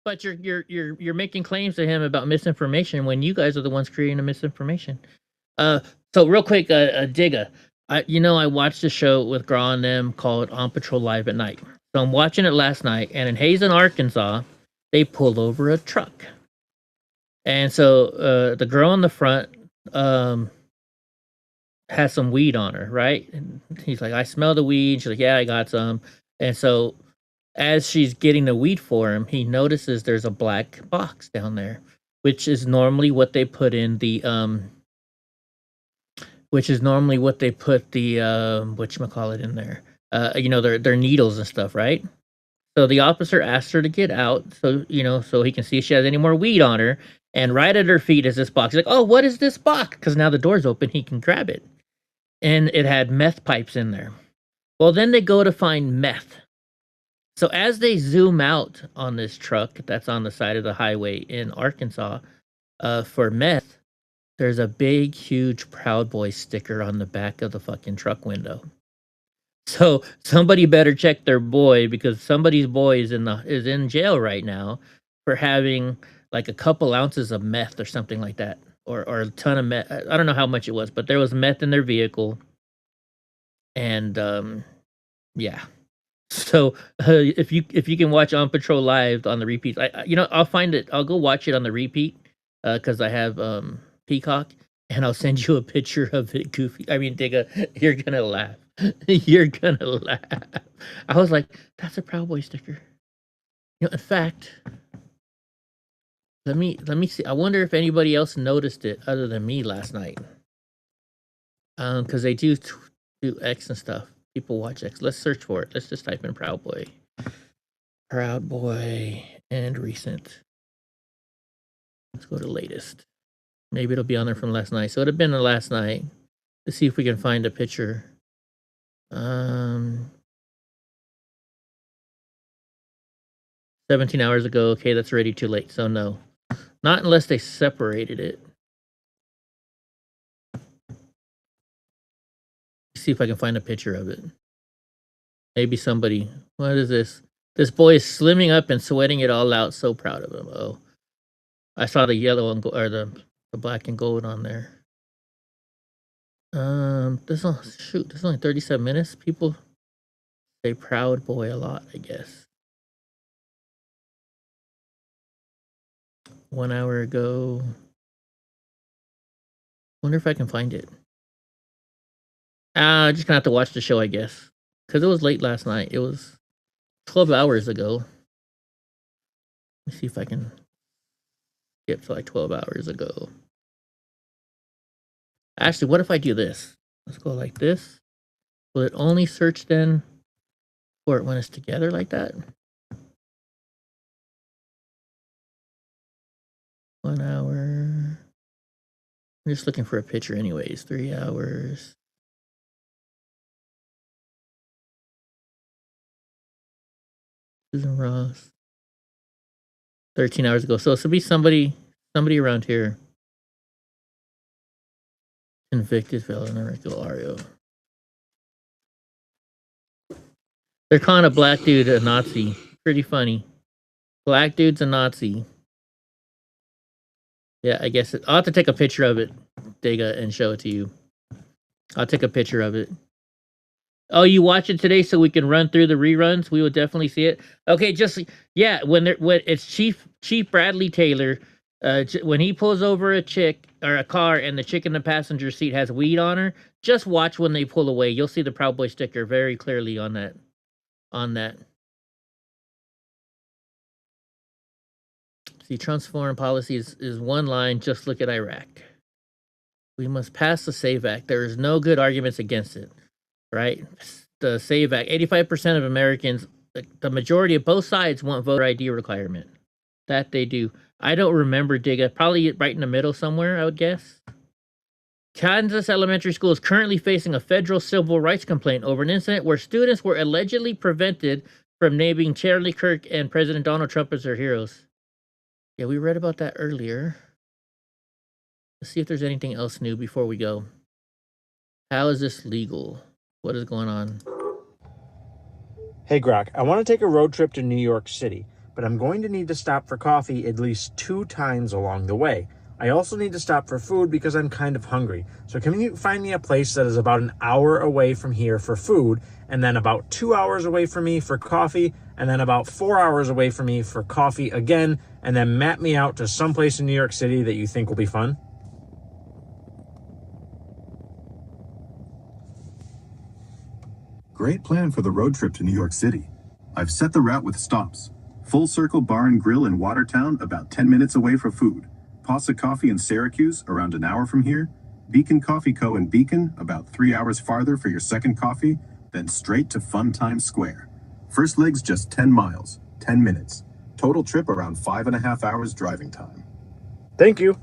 [SPEAKER 1] But you're making claims to him about misinformation when you guys are the ones creating the misinformation. So real quick, Digga, I watched a show with Gra and them called On Patrol Live at Night. So I'm watching it last night, and in Hazen, Arkansas, they pulled over a truck. And so the girl in the front has some weed on her, right? And he's like, I smell the weed. She's like, yeah, I got some. And so as she's getting the weed for him, he notices there's a black box down there, which is normally what they put in the whatchamacallit in there. Their needles and stuff, right? So the officer asked her to get out so he can see if she has any more weed on her. And right at her feet is this box. He's like, oh, what is this box? Because now the door's open, he can grab it. And it had meth pipes in there. Well, then they go to find meth. So as they zoom out on this truck that's on the side of the highway in Arkansas for meth, there's a big, huge Proud Boy sticker on the back of the fucking truck window. So somebody better check their boy, because somebody's boy is in jail right now for having like a couple ounces of meth or something like that, or a ton of meth. I don't know how much it was, but there was meth in their vehicle. And yeah. So if you can watch On Patrol Live on the repeats, I'll find it. I'll go watch it on the repeat because I have Peacock, and I'll send you a picture of it. Goofy. I mean, Digga, you're gonna laugh. You're gonna laugh. I was like, that's a Proud Boy sticker. In fact, let me see. I wonder if anybody else noticed it other than me last night. Because they do X and stuff. People watch X. Let's search for it. Let's just type in Proud Boy. Proud Boy and recent. Let's go to latest. Maybe it'll be on there from last night. So it'd have been the last night. Let's see if we can find a picture. 17 hours ago. Okay, that's already too late. So no. Not unless they separated it. See if I can find a picture of it. Maybe somebody. What is this? This boy is slimming up and sweating it all out. So proud of him. Oh, I saw the yellow and or the black and gold on there. This is only 37 minutes. People say Proud Boy a lot, I guess. 1 hour ago. Wonder if I can find it. Just gonna have to watch the show, I guess. Because it was late last night. It was 12 hours ago. Let me see if I can get to like 12 hours ago. Actually, what if I do this? Let's go like this. Will it only search then for it when it's together like that? 1 hour. I'm just looking for a picture anyways. 3 hours. Susan Ross. 13 hours ago. So this will be somebody around here. Convicted felon Enrico Ario. They're calling a black dude a Nazi. Pretty funny. Black dude's a Nazi. Yeah, I guess I'll have to take a picture of it, Dega, and show it to you. I'll take a picture of it. Oh, you watch it today so we can run through the reruns? We will definitely see it. Okay, just yeah, when it's Chief Bradley Taylor, when he pulls over a chick or a car and the chick in the passenger seat has weed on her, just watch when they pull away. You'll see the Proud Boy sticker very clearly on that. See, Trump's foreign policy is one line, just look at Iraq. We must pass the SAVE Act. There is no good arguments against it, right? The SAVE Act, 85% of Americans, the majority of both sides want voter ID requirement. That they do. I don't remember, Digga. Probably right in the middle somewhere, I would guess. Kansas Elementary School is currently facing a federal civil rights complaint over an incident where students were allegedly prevented from naming Charlie Kirk and President Donald Trump as their heroes. Yeah, we read about that earlier. Let's see if there's anything else new before we go. How is this legal? What is going on?
[SPEAKER 16] Hey, Grok, I want to take a road trip to New York City, but I'm going to need to stop for coffee at least 2 times along the way. I also need to stop for food because I'm kind of hungry. So can you find me a place that is about an hour away from here for food, and then about 2 hours away from me for coffee, and then about 4 hours away from me for coffee again, and then map me out to someplace in New York City that you think will be fun?
[SPEAKER 17] Great plan for the road trip to New York City. I've set the route with stops. Full Circle Bar and Grill in Watertown, about 10 minutes away for food. Pasa Coffee in Syracuse, around an hour from here. Beacon Coffee Co. in Beacon, about 3 hours farther for your second coffee. Then straight to Fun Times Square. First leg's just 10 miles, 10 minutes. Total trip around 5.5 hours driving time.
[SPEAKER 16] Thank you.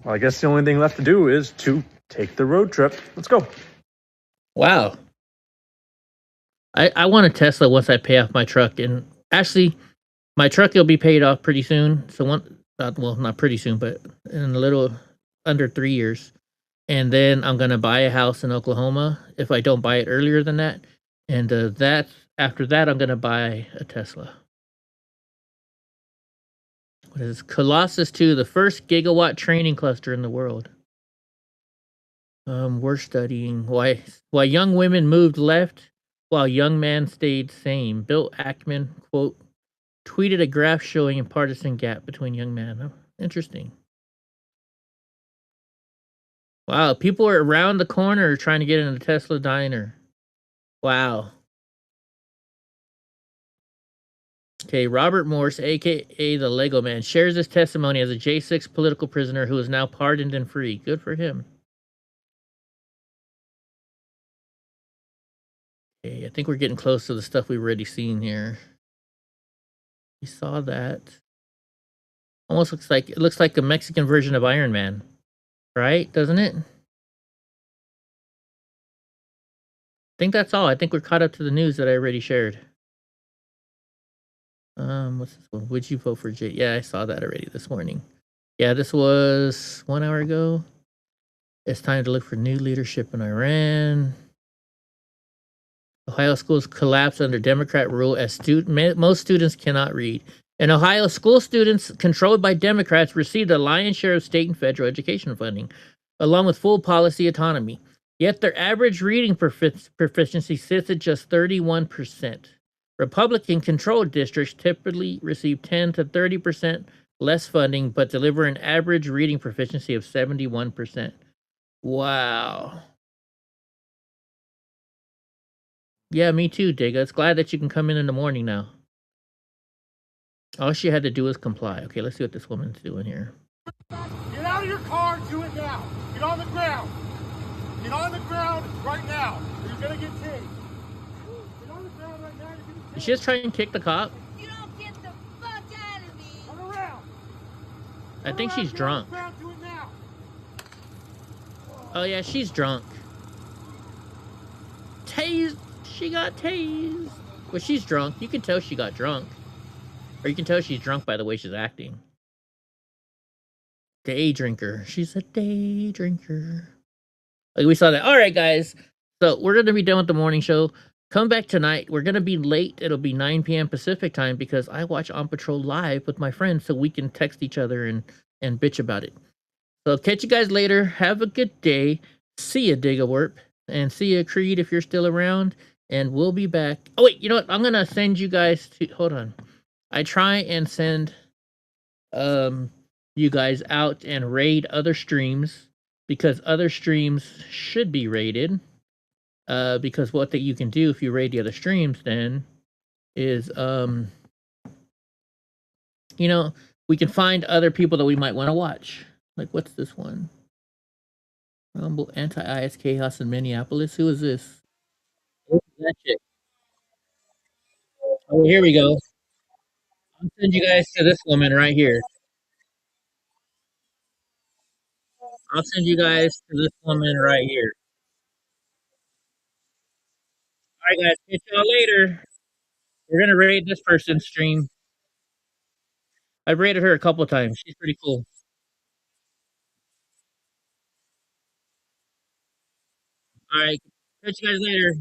[SPEAKER 16] Well, I guess the only thing left to do is to take the road trip. Let's go.
[SPEAKER 1] Wow. I want a Tesla once I pay off my truck. And actually, my truck will be paid off pretty soon. So well, not pretty soon, but in a little under 3 years. And then I'm going to buy a house in Oklahoma if I don't buy it earlier than that. And after that, I'm going to buy a Tesla. What is this? Colossus 2, the first gigawatt training cluster in the world. We're studying why young women moved left while young men stayed same. Bill Ackman, quote, tweeted a graph showing a partisan gap between young men. Oh, interesting. Wow, people are around the corner trying to get in the Tesla diner. Wow. Okay, Robert Morse, a.k.a. the Lego Man, shares his testimony as a J6 political prisoner who is now pardoned and free. Good for him. Okay, I think we're getting close to the stuff we've already seen here. We saw that. Almost looks like a Mexican version of Iron Man. Right? Doesn't it? I think that's all. I think we're caught up to the news that I already shared. What's this one? Would you vote for J? Yeah, I saw that already this morning. Yeah, this was 1 hour ago. It's time to look for new leadership in Iran. Ohio schools collapse under Democrat rule as most students cannot read. In Ohio, school students controlled by Democrats receive the lion's share of state and federal education funding, along with full policy autonomy. Yet their average reading proficiency sits at just 31%. Republican-controlled districts typically receive 10 to 30% less funding, but deliver an average reading proficiency of 71%. Wow. Yeah, me too, Digga. It's glad that you can come in the morning now. All she had to do was comply. Okay, let's see what this woman's doing here.
[SPEAKER 18] Get out of your car and do it now. Get on the ground.
[SPEAKER 9] You're gonna get tased.
[SPEAKER 1] Is she just trying to kick the cop?
[SPEAKER 5] You don't get the fuck out of me.
[SPEAKER 9] Turn around.
[SPEAKER 1] I think she's drunk.
[SPEAKER 9] Do it now.
[SPEAKER 1] Oh yeah, she's drunk. Tased. She got tased. Well, she's drunk. You can tell she got drunk. Or you can tell she's drunk by the way she's acting. Day drinker. She's a day drinker. Like we saw that. All right, guys. So we're going to be done with the morning show. Come back tonight. We're going to be late. It'll be 9 p.m. Pacific time because I watch On Patrol live with my friends so we can text each other and bitch about it. So I'll catch you guys later. Have a good day. See ya, Digawarp. And see ya, Creed, if you're still around. And we'll be back. Oh, wait. You know what? I'm going to send you guys to... Hold on. I try and send you guys out and raid other streams because other streams should be raided. Because what that you can do if you raid the other streams then is you know, we can find other people that we might want to watch. Like what's this one? Rumble anti-IS chaos in Minneapolis. Who is this? Who's that chick? Oh, here we go. I'll send you guys to this woman right here. I'll send you guys to this woman right here. All right, guys. Catch y'all later. We're gonna raid this person's stream. I've raided her a couple of times. She's pretty cool. All right. Catch you guys later.